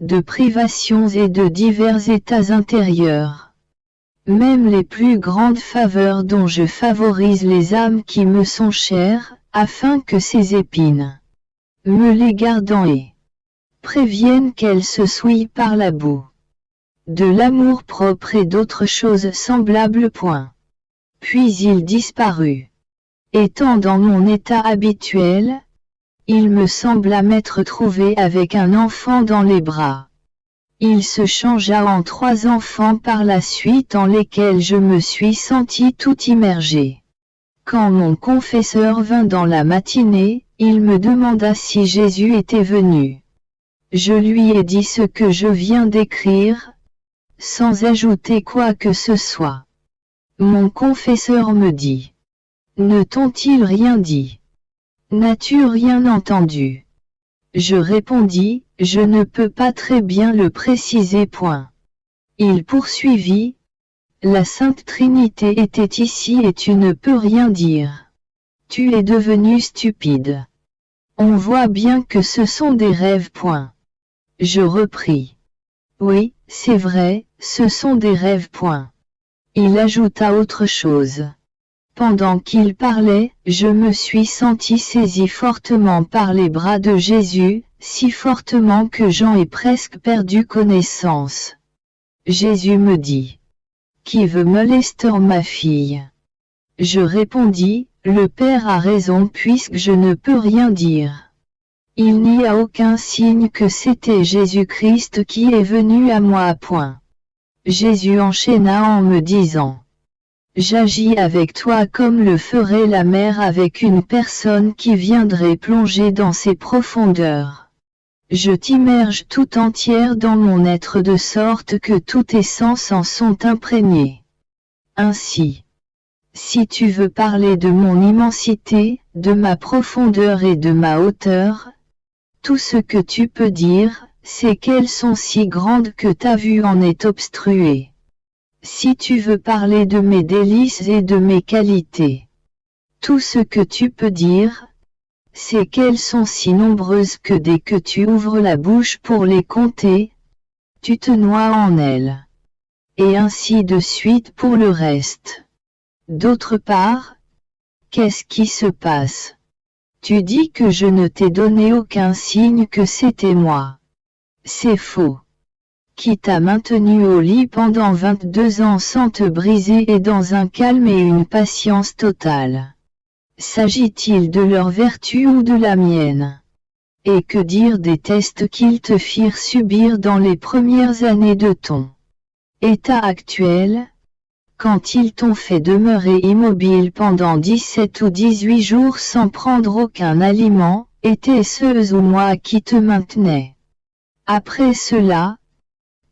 de privations et de divers états intérieurs. Même les plus grandes faveurs dont je favorise les âmes qui me sont chères, afin que ces épines me les gardent et préviennent qu'elles se souillent par la boue. De l'amour-propre et d'autres choses semblables. Point. Puis il disparut. Étant dans mon état habituel, il me sembla m'être trouvé avec un enfant dans les bras. Il se changea en 3 enfants par la suite en lesquels je me suis senti tout immergé. Quand mon confesseur vint dans la matinée, il me demanda si Jésus était venu. Je lui ai dit ce que je viens d'écrire, sans ajouter quoi que ce soit. Mon confesseur me dit: Ne t'ont-ils rien dit? N'as-tu rien entendu? Je répondis: Je ne peux pas très bien le préciser. Point. Il poursuivit: La Sainte Trinité était ici et tu ne peux rien dire. Tu es devenu stupide. On voit bien que ce sont des rêves. Point. Je repris: Oui, c'est vrai, ce sont des rêves. Point. Il ajouta autre chose. Pendant qu'il parlait, je me suis senti saisi fortement par les bras de Jésus, si fortement que j'en ai presque perdu connaissance. Jésus me dit: Qui veut molester ma fille? Je répondis: Le Père a raison puisque je ne peux rien dire. Il n'y a aucun signe que c'était Jésus-Christ qui est venu à moi. Point. Jésus enchaîna en me disant: J'agis avec toi comme le ferait la mer avec une personne qui viendrait plonger dans ses profondeurs. Je t'immerge tout entière dans mon être de sorte que tous tes sens en sont imprégnés. Ainsi, si tu veux parler de mon immensité, de ma profondeur et de ma hauteur, tout ce que tu peux dire, c'est qu'elles sont si grandes que ta vue en est obstruée. Si tu veux parler de mes délices et de mes qualités, tout ce que tu peux dire, c'est qu'elles sont si nombreuses que dès que tu ouvres la bouche pour les compter, tu te noies en elles. Et ainsi de suite pour le reste. D'autre part, qu'est-ce qui se passe? Tu dis que je ne t'ai donné aucun signe que c'était moi. C'est faux. Qui t'a maintenu au lit pendant 22 ans sans te briser et dans un calme et une patience totale? S'agit-il de leur vertu ou de la mienne? Et que dire des tests qu'ils te firent subir dans les premières années de ton état actuel, quand ils t'ont fait demeurer immobile pendant 17 ou 18 jours sans prendre aucun aliment, était-ce eux ou moi qui te maintenais? Après cela,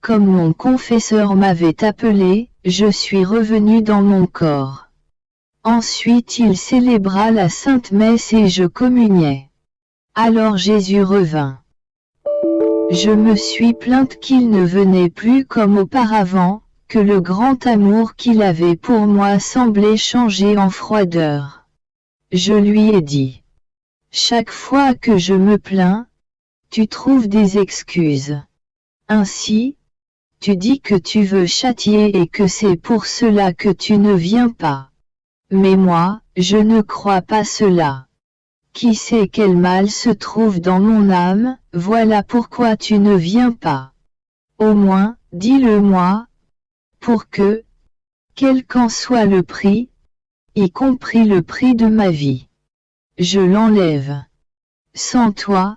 comme mon confesseur m'avait appelé, je suis revenu dans mon corps. Ensuite il célébra la Sainte Messe et je communiais. Alors Jésus revint. Je me suis plainte qu'il ne venait plus comme auparavant, que le grand amour qu'il avait pour moi semblait changer en froideur. Je lui ai dit: Chaque fois que je me plains, tu trouves des excuses. Ainsi, Tu dis que tu veux châtier et que c'est pour cela que tu ne viens pas. Mais moi, je ne crois pas cela. Qui sait quel mal se trouve dans mon âme, voilà pourquoi tu ne viens pas. Au moins, dis-le-moi, pour que, quel qu'en soit le prix, y compris le prix de ma vie, je l'enlève. Sans toi,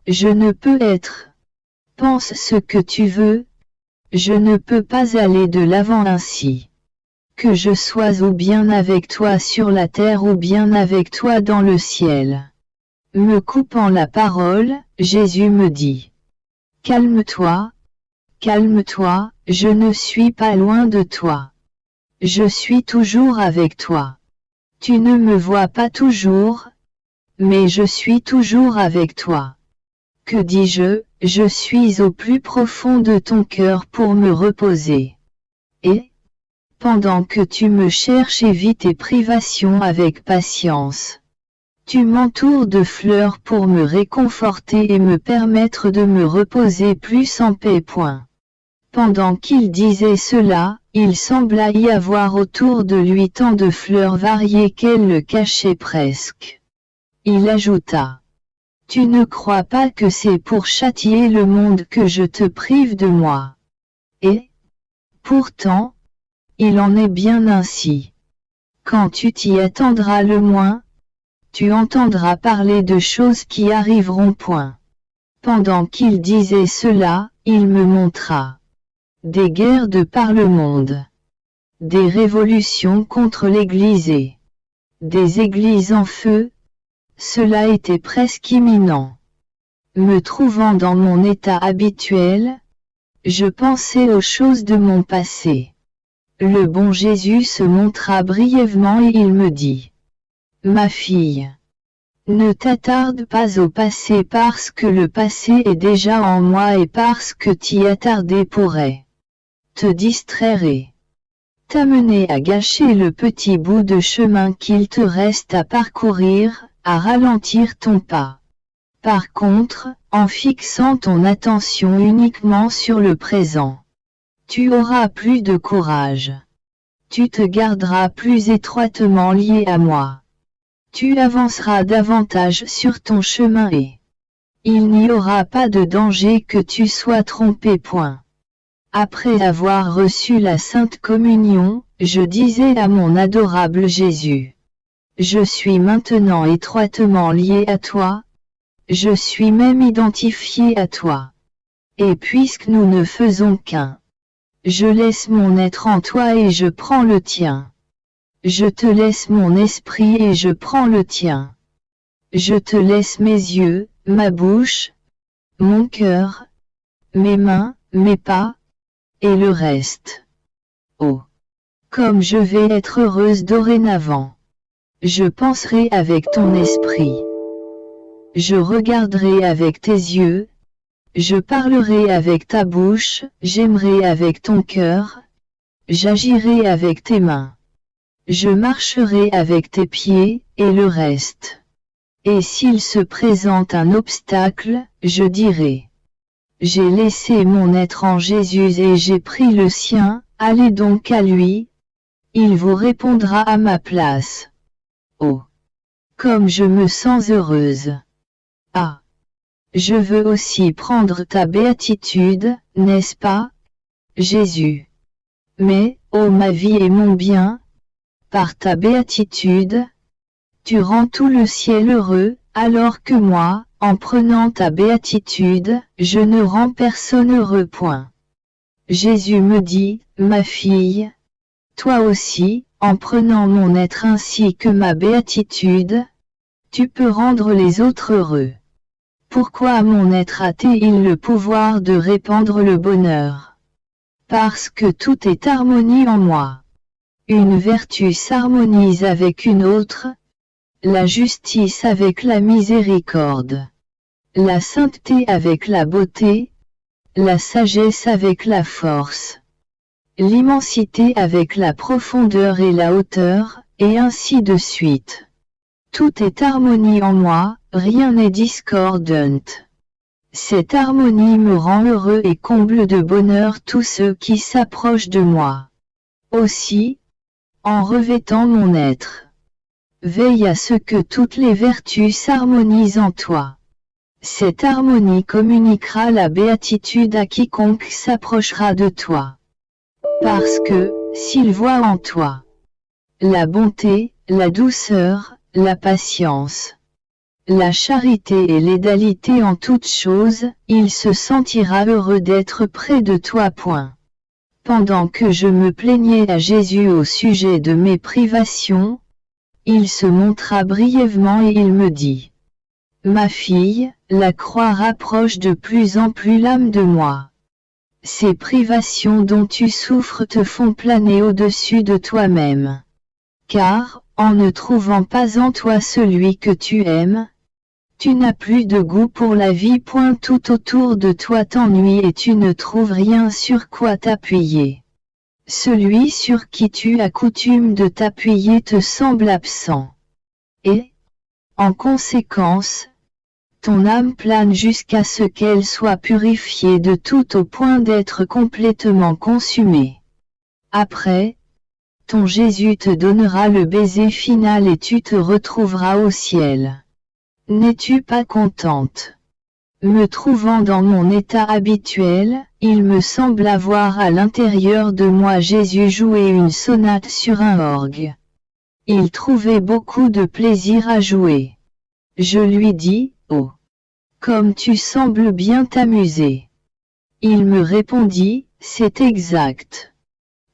je ne peux être. Pense ce que tu veux, je ne peux pas aller de l'avant ainsi. Que je sois ou bien avec toi sur la terre ou bien avec toi dans le ciel. Me coupant la parole, Jésus me dit. Calme-toi, calme-toi, je ne suis pas loin de toi. Je suis toujours avec toi. Tu ne me vois pas toujours, mais je suis toujours avec toi. Que dis-je, je suis au plus profond de ton cœur pour me reposer. Et, pendant que tu me cherches et vis tes privations avec patience, tu m'entoures de fleurs pour me réconforter et me permettre de me reposer plus en paix. Pendant qu'il disait cela, il sembla y avoir autour de lui tant de fleurs variées qu'elles le cachaient presque. Il ajouta. Tu ne crois pas que c'est pour châtier le monde que je te prive de moi. Et, pourtant, il en est bien ainsi. Quand tu t'y attendras le moins, tu entendras parler de choses qui arriveront. Pendant qu'il disait cela, il me montra des guerres de par le monde, des révolutions contre l'Église et des églises en feu. Cela était presque imminent. Me trouvant dans mon état habituel, je pensais aux choses de mon passé. Le bon Jésus se montra brièvement et il me dit. Ma fille, ne t'attarde pas au passé parce que le passé est déjà en moi et parce que t'y attarder pourrait te distraire et t'amener à gâcher le petit bout de chemin qu'il te reste à parcourir, à ralentir ton pas. Par contre, en fixant ton attention uniquement sur le présent, tu auras plus de courage. Tu te garderas plus étroitement lié à moi. Tu avanceras davantage sur ton chemin et il n'y aura pas de danger que tu sois trompé. Après avoir reçu la Sainte Communion, je disais à mon adorable Jésus. Je suis maintenant étroitement lié à toi. Je suis même identifié à toi. Et puisque nous ne faisons qu'un, je laisse mon être en toi et je prends le tien. Je te laisse mon esprit et je prends le tien. Je te laisse mes yeux, ma bouche, mon cœur, mes mains, mes pas, et le reste. Oh! Comme je vais être heureuse dorénavant. Je penserai avec ton esprit. Je regarderai avec tes yeux. Je parlerai avec ta bouche, j'aimerai avec ton cœur. J'agirai avec tes mains. Je marcherai avec tes pieds, et le reste. Et s'il se présente un obstacle, je dirai. J'ai laissé mon être en Jésus et j'ai pris le sien, allez donc à lui. Il vous répondra à ma place. Oh! Comme je me sens heureuse. Ah! Je veux aussi prendre ta béatitude, n'est-ce pas, Jésus? Mais, ô ma vie et mon bien, par ta béatitude, tu rends tout le ciel heureux, alors que moi, en prenant ta béatitude, je ne rends personne heureux. Jésus me dit, ma fille, toi aussi, en prenant mon être ainsi que ma béatitude, tu peux rendre les autres heureux. Pourquoi mon être a-t-il le pouvoir de répandre le bonheur? Parce que tout est harmonie en moi. Une vertu s'harmonise avec une autre, la justice avec la miséricorde, la sainteté avec la beauté, la sagesse avec la force, l'immensité avec la profondeur et la hauteur, et ainsi de suite. Tout est harmonie en moi, rien n'est discordant. Cette harmonie me rend heureux et comble de bonheur tous ceux qui s'approchent de moi. Aussi, en revêtant mon être, veille à ce que toutes les vertus s'harmonisent en toi. Cette harmonie communiquera la béatitude à quiconque s'approchera de toi. Parce que, s'il voit en toi la bonté, la douceur, la patience, la charité et l'égalité en toutes choses, il se sentira heureux d'être près de toi. Pendant que je me plaignais à Jésus au sujet de mes privations, il se montra brièvement et il me dit: Ma fille, la croix rapproche de plus en plus l'âme de moi. Ces privations dont tu souffres te font planer au-dessus de toi-même. Car, en ne trouvant pas en toi celui que tu aimes, tu n'as plus de goût pour la vie. Tout autour de toi t'ennuie et tu ne trouves rien sur quoi t'appuyer. Celui sur qui tu as coutume de t'appuyer te semble absent. Et, en conséquence, ton âme plane jusqu'à ce qu'elle soit purifiée de tout au point d'être complètement consumée. Après, ton Jésus te donnera le baiser final et tu te retrouveras au ciel. N'es-tu pas contente? Me trouvant dans mon état habituel, il me semble avoir à l'intérieur de moi Jésus jouer une sonate sur un orgue. Il trouvait beaucoup de plaisir à jouer. Je lui dis: Oh, comme tu sembles bien t'amuser. Il me répondit: C'est exact.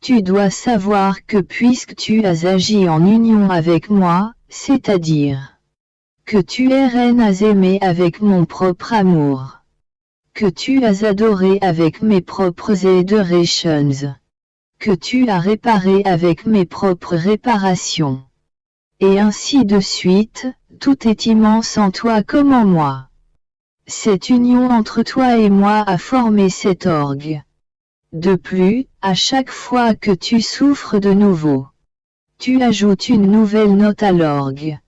Tu dois savoir que puisque tu as agi en union avec moi, c'est-à-dire que tu es reine as aimé avec mon propre amour, que tu as adoré avec mes propres adorations, que tu as réparé avec mes propres réparations. Et ainsi de suite, tout est immense en toi comme en moi. Cette union entre toi et moi a formé cet orgue. De plus, à chaque fois que tu souffres de nouveau, tu ajoutes une nouvelle note à l'orgue.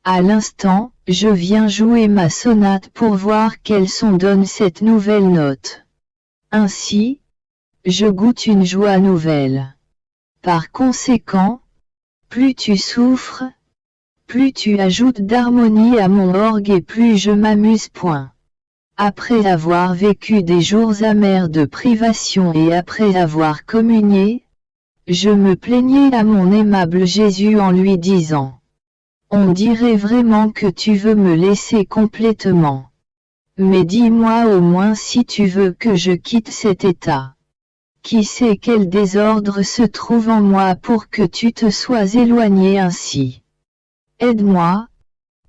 À l'instant, je viens jouer ma sonate pour voir quel son donne cette nouvelle note. Ainsi, je goûte une joie nouvelle. Par conséquent, plus tu souffres, plus tu ajoutes d'harmonie à mon orgue et plus je m'amuse. Après avoir vécu des jours amers de privation et après avoir communié, je me plaignais à mon aimable Jésus en lui disant: On dirait vraiment que tu veux me laisser complètement. Mais dis-moi au moins si tu veux que je quitte cet état. Qui sait quel désordre se trouve en moi pour que tu te sois éloigné ainsi. Aide-moi.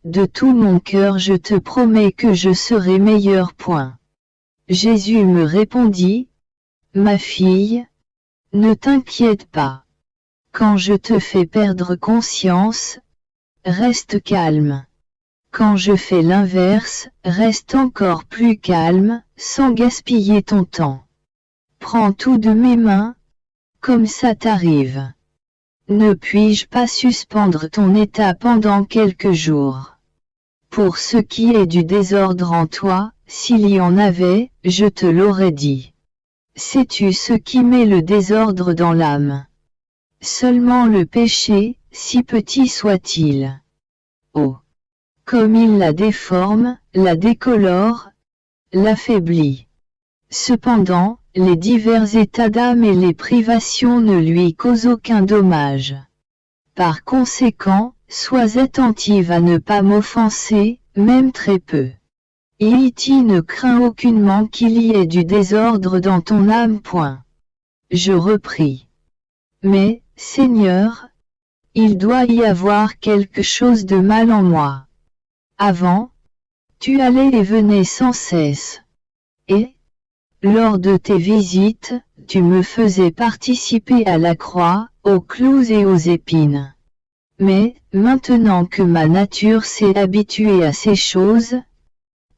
De tout mon cœur je te promets que je serai meilleur. Jésus me répondit: Ma fille, ne t'inquiète pas. Quand je te fais perdre conscience, reste calme. Quand je fais l'inverse, reste encore plus calme, sans gaspiller ton temps. Prends tout de mes mains, comme ça t'arrive. Ne puis-je pas suspendre ton état pendant quelques jours? Pour ce qui est du désordre en toi, s'il y en avait, je te l'aurais dit. Sais-tu ce qui met le désordre dans l'âme? Seulement le péché, si petit soit-il. Oh! Comme il la déforme, la décolore, l'affaiblit. Cependant, les divers états d'âme et les privations ne lui causent aucun dommage. Par conséquent, sois attentive à ne pas m'offenser, même très peu. Iti ne crains aucunement qu'il y ait du désordre dans ton âme. Je repris. Mais, Seigneur, il doit y avoir quelque chose de mal en moi. Avant, tu allais et venais sans cesse. Et, lors de tes visites, tu me faisais participer à la croix, aux clous et aux épines. Mais, maintenant que ma nature s'est habituée à ces choses,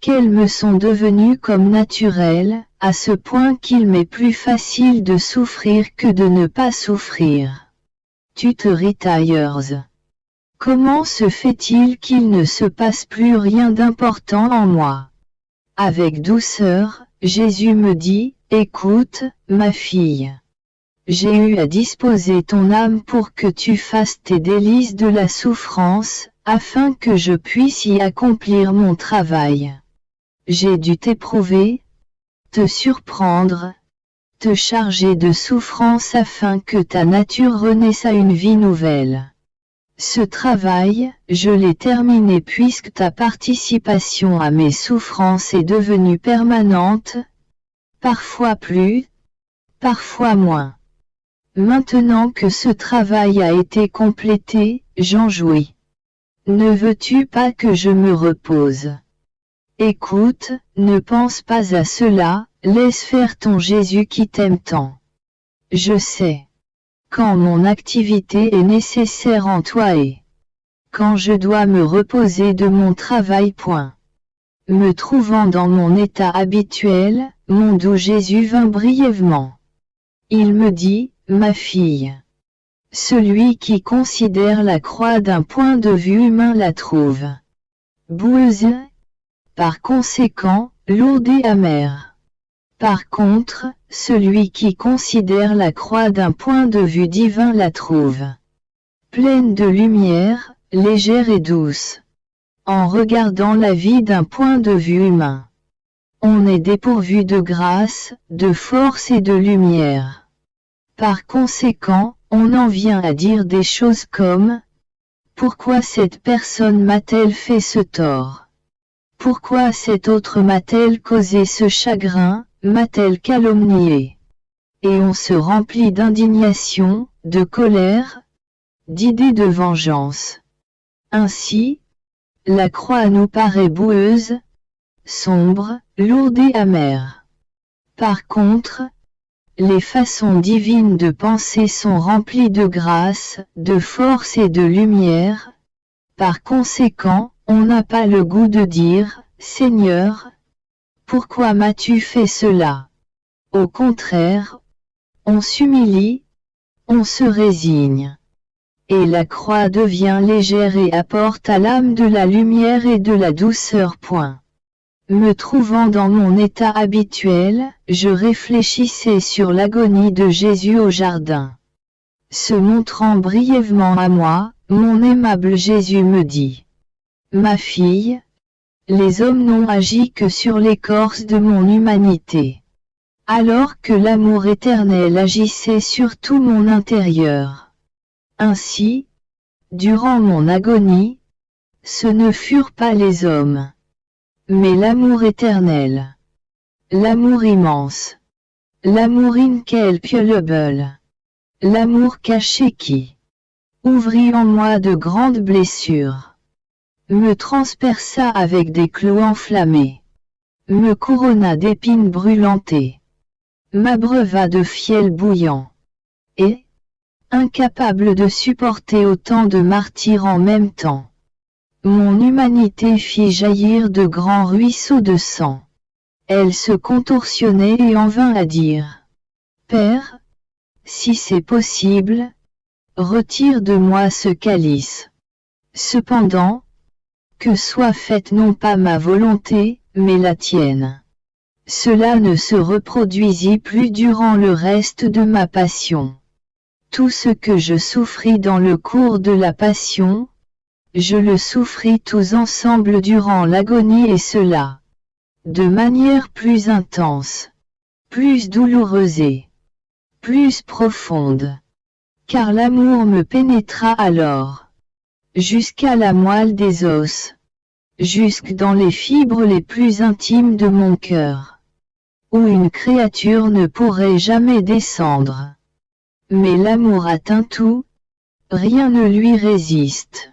qu'elles me sont devenues comme naturelles, à ce point qu'il m'est plus facile de souffrir que de ne pas souffrir. Tu te retires. Comment se fait-il qu'il ne se passe plus rien d'important en moi? Avec douceur, Jésus me dit, écoute, ma fille. J'ai eu à disposer ton âme pour que tu fasses tes délices de la souffrance, afin que je puisse y accomplir mon travail. J'ai dû t'éprouver, te surprendre, te charger de souffrance afin que ta nature renaisse à une vie nouvelle. Ce travail, je l'ai terminé puisque ta participation à mes souffrances est devenue permanente, parfois plus, parfois moins. Maintenant que ce travail a été complété, j'en jouis. Ne veux-tu pas que je me repose? Écoute, ne pense pas à cela, laisse faire ton Jésus qui t'aime tant. Je sais. Quand mon activité est nécessaire en toi et quand je dois me reposer de mon travail. Me trouvant dans mon état habituel, mon doux Jésus vint brièvement. Il me dit, ma fille. Celui qui considère la croix d'un point de vue humain la trouve boueuse, par conséquent, lourde et amère. Par contre, celui qui considère la croix d'un point de vue divin la trouve pleine de lumière, légère et douce. En regardant la vie d'un point de vue humain, on est dépourvu de grâce, de force et de lumière. Par conséquent, on en vient à dire des choses comme « Pourquoi cette personne m'a-t-elle fait ce tort? Pourquoi cette autre m'a-t-elle causé ce chagrin, m'a-t-elle calomnié ?» Et on se remplit d'indignation, de colère, d'idées de vengeance. Ainsi, la croix nous paraît boueuse, sombre, lourde et amère. Par contre, les façons divines de penser sont remplies de grâce, de force et de lumière. Par conséquent, on n'a pas le goût de dire, Seigneur, pourquoi m'as-tu fait cela? Au contraire, on s'humilie, on se résigne. Et la croix devient légère et apporte à l'âme de la lumière et de la douceur. Me trouvant dans mon état habituel, je réfléchissais sur l'agonie de Jésus au jardin. Se montrant brièvement à moi, mon aimable Jésus me dit, « Ma fille, les hommes n'ont agi que sur l'écorce de mon humanité, alors que l'amour éternel agissait sur tout mon intérieur. Ainsi, durant mon agonie, ce ne furent pas les hommes, mais l'amour éternel, l'amour immense, l'amour incalculable, l'amour caché qui ouvrit en moi de grandes blessures, me transperça avec des clous enflammés, me couronna d'épines brûlantes, m'abreuva de fiel bouillant, et, incapable de supporter autant de martyrs en même temps, mon humanité fit jaillir de grands ruisseaux de sang. Elle se contorsionnait et en vint à dire, « Père, si c'est possible, retire de moi ce calice. Cependant, que soit faite non pas ma volonté, mais la tienne. » Cela ne se reproduisit plus durant le reste de ma passion. Tout ce que je souffris dans le cours de la passion, je le souffris tous ensemble durant l'agonie et cela, de manière plus intense, plus douloureuse et plus profonde. Car l'amour me pénétra alors, jusqu'à la moelle des os, jusque dans les fibres les plus intimes de mon cœur, où une créature ne pourrait jamais descendre. Mais l'amour atteint tout, rien ne lui résiste.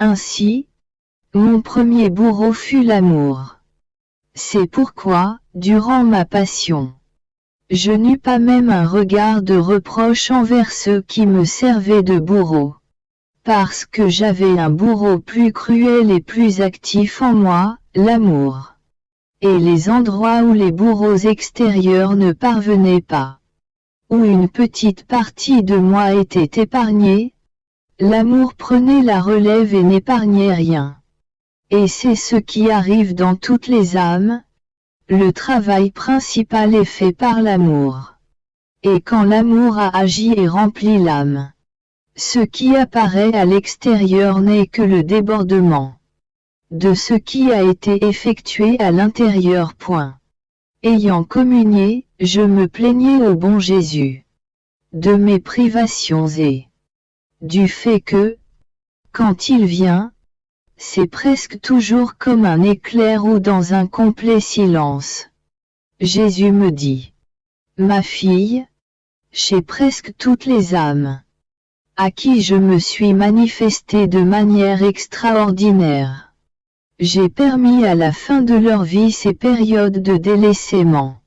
Ainsi, mon premier bourreau fut l'amour. C'est pourquoi, durant ma passion, je n'eus pas même un regard de reproche envers ceux qui me servaient de bourreau. Parce que j'avais un bourreau plus cruel et plus actif en moi, l'amour. Et les endroits où les bourreaux extérieurs ne parvenaient pas, où une petite partie de moi était épargnée, l'amour prenait la relève et n'épargnait rien. Et c'est ce qui arrive dans toutes les âmes, Le travail principal est fait par l'amour. Et quand l'amour a agi et rempli l'âme, ce qui apparaît à l'extérieur n'est que le débordement de ce qui a été effectué à l'intérieur. Ayant communié, je me plaignais au bon Jésus de mes privations et du fait que, quand il vient, c'est presque toujours comme un éclair ou dans un complet silence. Jésus me dit: ma fille, chez presque toutes les âmes à qui je me suis manifesté de manière extraordinaire, j'ai permis à la fin de leur vie ces périodes de délaissement.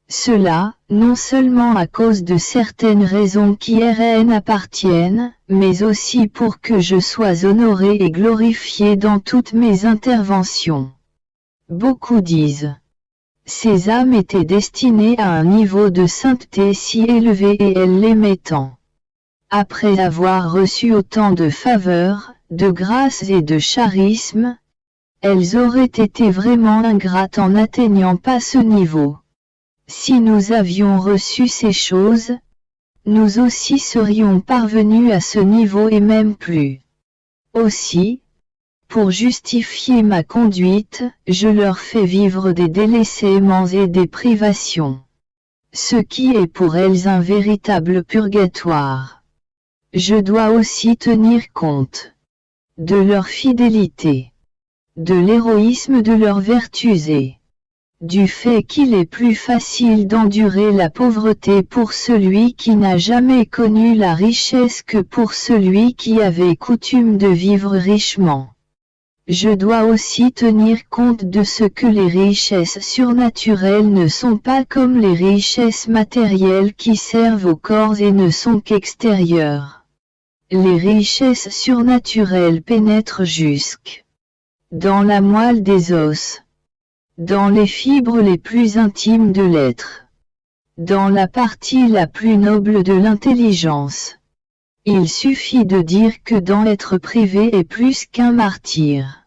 Cela, non seulement à cause de certaines raisons qui RN appartiennent, mais aussi pour que je sois honoré et glorifié dans toutes mes interventions. Beaucoup disent: ces âmes étaient destinées à un niveau de sainteté si élevé et elles l'aimaient tant. Après avoir reçu autant de faveurs, de grâces et de charisme, elles auraient été vraiment ingrates en n'atteignant pas ce niveau. Si nous avions reçu ces choses, nous aussi serions parvenus à ce niveau et même plus. Aussi, pour justifier ma conduite, je leur fais vivre des délaissements et des privations, ce qui est pour elles un véritable purgatoire. Je dois aussi tenir compte de leur fidélité, de l'héroïsme de leurs vertus et du fait qu'il est plus facile d'endurer la pauvreté pour celui qui n'a jamais connu la richesse que pour celui qui avait coutume de vivre richement. Je dois aussi tenir compte de ce que les richesses surnaturelles ne sont pas comme les richesses matérielles qui servent au corps et ne sont qu'extérieures. Les richesses surnaturelles pénètrent jusque dans la moelle des os, dans les fibres les plus intimes de l'être, dans la partie la plus noble de l'intelligence. Il suffit de dire que d'en être privé est plus qu'un martyr.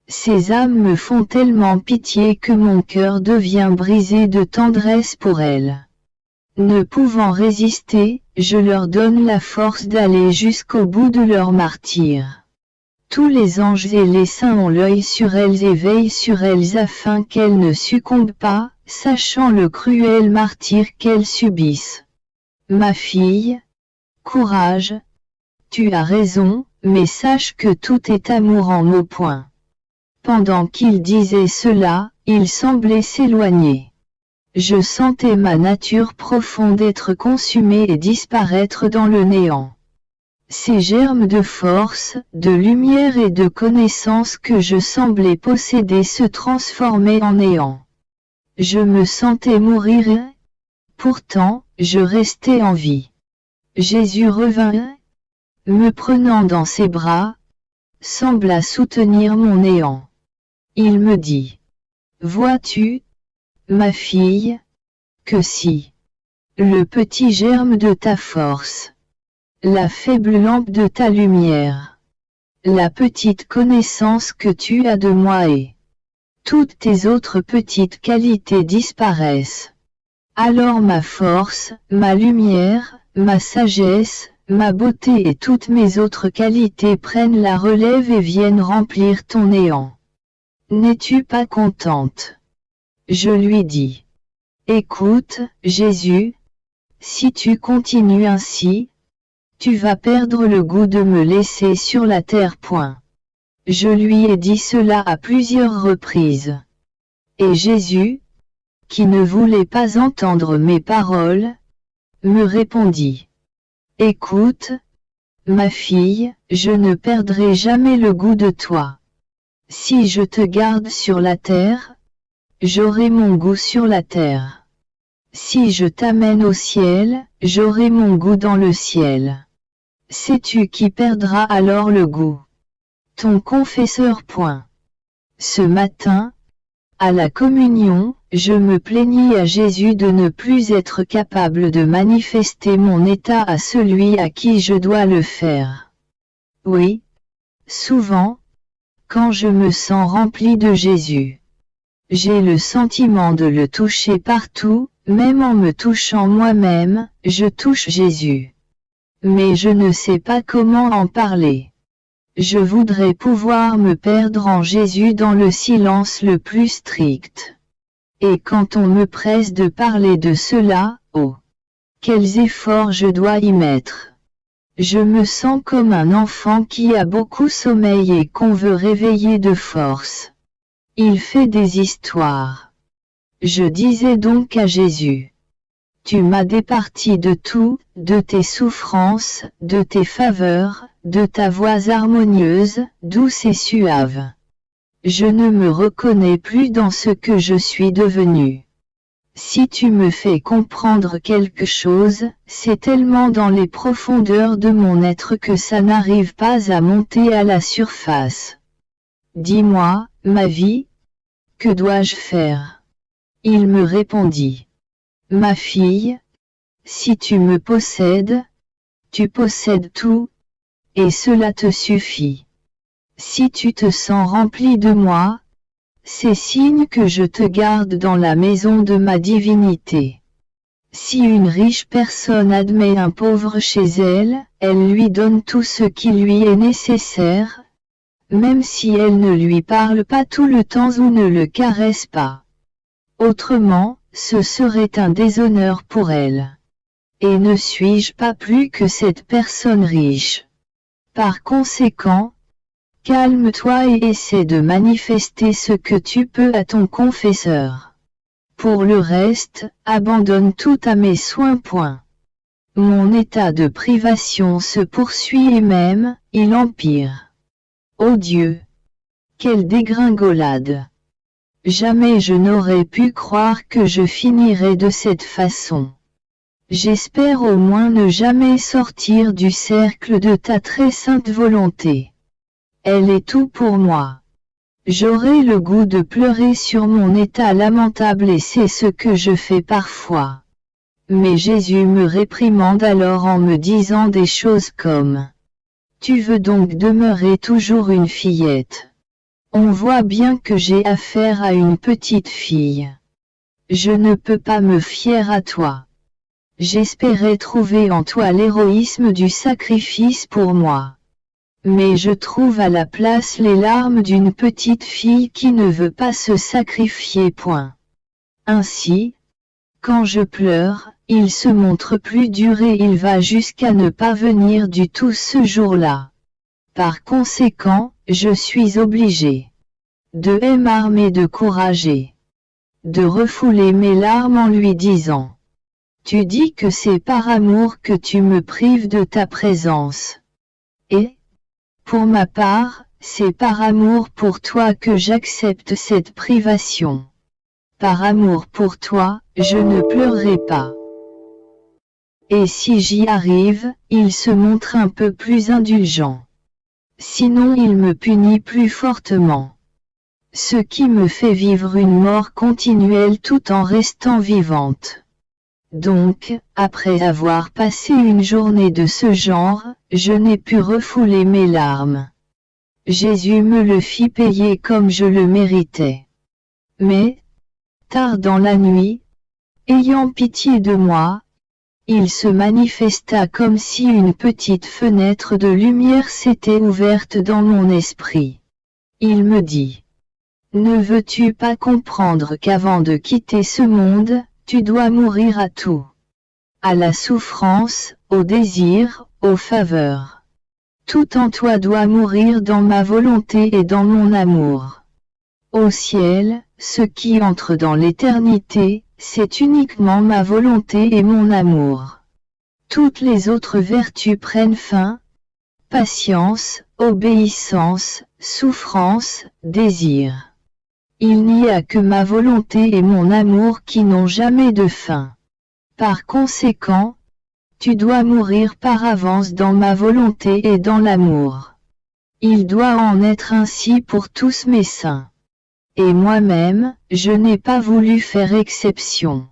Ces âmes me font tellement pitié que mon cœur devient brisé de tendresse pour elles. Ne pouvant résister, je leur donne la force d'aller jusqu'au bout de leur martyre. Tous les anges et les saints ont l'œil sur elles et veillent sur elles afin qu'elles ne succombent pas, sachant le cruel martyre qu'elles subissent. Ma fille, courage, tu as raison, mais sache que tout est amour en mots. Pendant qu'il disait cela, il semblait s'éloigner. Je sentais ma nature profonde être consumée et disparaître dans le néant. Ces germes de force, de lumière et de connaissance que je semblais posséder se transformaient en néant. Je me sentais mourir, pourtant, je restais en vie. Jésus revint, me prenant dans ses bras, sembla soutenir mon néant. Il me dit: vois-tu, ma fille, que si le petit germe de ta force, la faible lampe de ta lumière, la petite connaissance que tu as de moi et toutes tes autres petites qualités disparaissent, alors ma force, ma lumière, ma sagesse, ma beauté et toutes mes autres qualités prennent la relève et viennent remplir ton néant. N'es-tu pas contente? Je lui dis: écoute, Jésus, si tu continues ainsi, tu vas perdre le goût de me laisser sur la terre. Je lui ai dit cela à plusieurs reprises. Et Jésus, qui ne voulait pas entendre mes paroles, me répondit: écoute, ma fille, je ne perdrai jamais le goût de toi. Si je te garde sur la terre, j'aurai mon goût sur la terre. Si je t'amène au ciel, j'aurai mon goût dans le ciel. Sais-tu qui perdra alors le goût? Ton confesseur. Ce matin, à la communion, je me plaignis à Jésus de ne plus être capable de manifester mon état à celui à qui je dois le faire. Oui, souvent, quand je me sens rempli de Jésus, J'ai le sentiment de le toucher partout, même en me touchant moi-même, je touche Jésus. Mais je ne sais pas comment en parler. Je voudrais pouvoir me perdre en Jésus dans le silence le plus strict. Et quand on me presse de parler de cela, oh! Quels efforts je dois y mettre. Je me sens comme un enfant qui a beaucoup sommeil et qu'on veut réveiller de force. Il fait des histoires. Je disais donc à Jésus. Tu m'as départi de tout, de tes souffrances, de tes faveurs, de ta voix harmonieuse, douce et suave. Je ne me reconnais plus dans ce que je suis devenu. Si tu me fais comprendre quelque chose, c'est tellement dans les profondeurs de mon être que ça n'arrive pas à monter à la surface. Dis-moi, ma vie, que dois-je faire? Il me répondit. Ma fille, si tu me possèdes, tu possèdes tout, et cela te suffit. Si tu te sens rempli de moi, c'est signe que je te garde dans la maison de ma divinité. Si une riche personne admet un pauvre chez elle, elle lui donne tout ce qui lui est nécessaire, même si elle ne lui parle pas tout le temps ou ne le caresse pas. Autrement, ce serait un déshonneur pour elle. Et ne suis-je pas plus que cette personne riche? Par conséquent, calme-toi et essaie de manifester ce que tu peux à ton confesseur. Pour le reste, abandonne tout à mes soins. Mon état de privation se poursuit et même, il empire. Ô Dieu! Quelle dégringolade! Jamais je n'aurais pu croire que je finirais de cette façon. J'espère au moins ne jamais sortir du cercle de ta très sainte volonté. Elle est tout pour moi. J'aurai le goût de pleurer sur mon état lamentable et c'est ce que je fais parfois. Mais Jésus me réprimande alors en me disant des choses comme « Tu veux donc demeurer toujours une fillette. On voit bien que j'ai affaire à une petite fille. Je ne peux pas me fier à toi. J'espérais trouver en toi l'héroïsme du sacrifice pour moi. Mais je trouve à la place les larmes d'une petite fille qui ne veut pas se sacrifier. Ainsi, quand je pleure, il se montre plus dur et il va jusqu'à ne pas venir du tout ce jour-là. Par conséquent, je suis obligé de m'armer de courage et de refouler mes larmes en lui disant « Tu dis que c'est par amour que tu me prives de ta présence. Et, pour ma part, c'est par amour pour toi que j'accepte cette privation. Par amour pour toi, je ne pleurerai pas. » Et si j'y arrive, il se montre un peu plus indulgent. Sinon il me punit plus fortement. Ce qui me fait vivre une mort continuelle tout en restant vivante. Donc, après avoir passé une journée de ce genre, je n'ai pu refouler mes larmes. Jésus me le fit payer comme je le méritais. Mais, tard dans la nuit, ayant pitié de moi, il se manifesta comme si une petite fenêtre de lumière s'était ouverte dans mon esprit. Il me dit, « Ne veux-tu pas comprendre qu'avant de quitter ce monde, tu dois mourir à tout? À la souffrance, au désir, aux faveurs. Tout en toi doit mourir dans ma volonté et dans mon amour. Au ciel, ce qui entre dans l'éternité, c'est uniquement ma volonté et mon amour. Toutes les autres vertus prennent fin. Patience, obéissance, souffrance, désir. Il n'y a que ma volonté et mon amour qui n'ont jamais de fin. Par conséquent, tu dois mourir par avance dans ma volonté et dans l'amour. Il doit en être ainsi pour tous mes saints. Et moi-même, je n'ai pas voulu faire exception.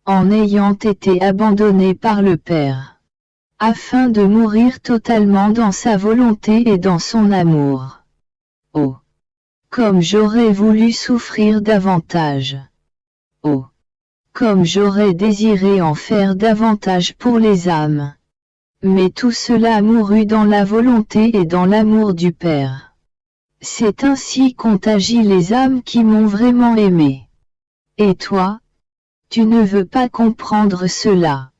En ayant été abandonné par le Père. Afin de mourir totalement dans sa volonté et dans son amour. Oh! Comme j'aurais voulu souffrir davantage. Oh! Comme j'aurais désiré en faire davantage pour les âmes. Mais tout cela mourut dans la volonté et dans l'amour du Père. C'est ainsi qu'ont agi les âmes qui m'ont vraiment aimé. Et toi? Tu ne veux pas comprendre cela.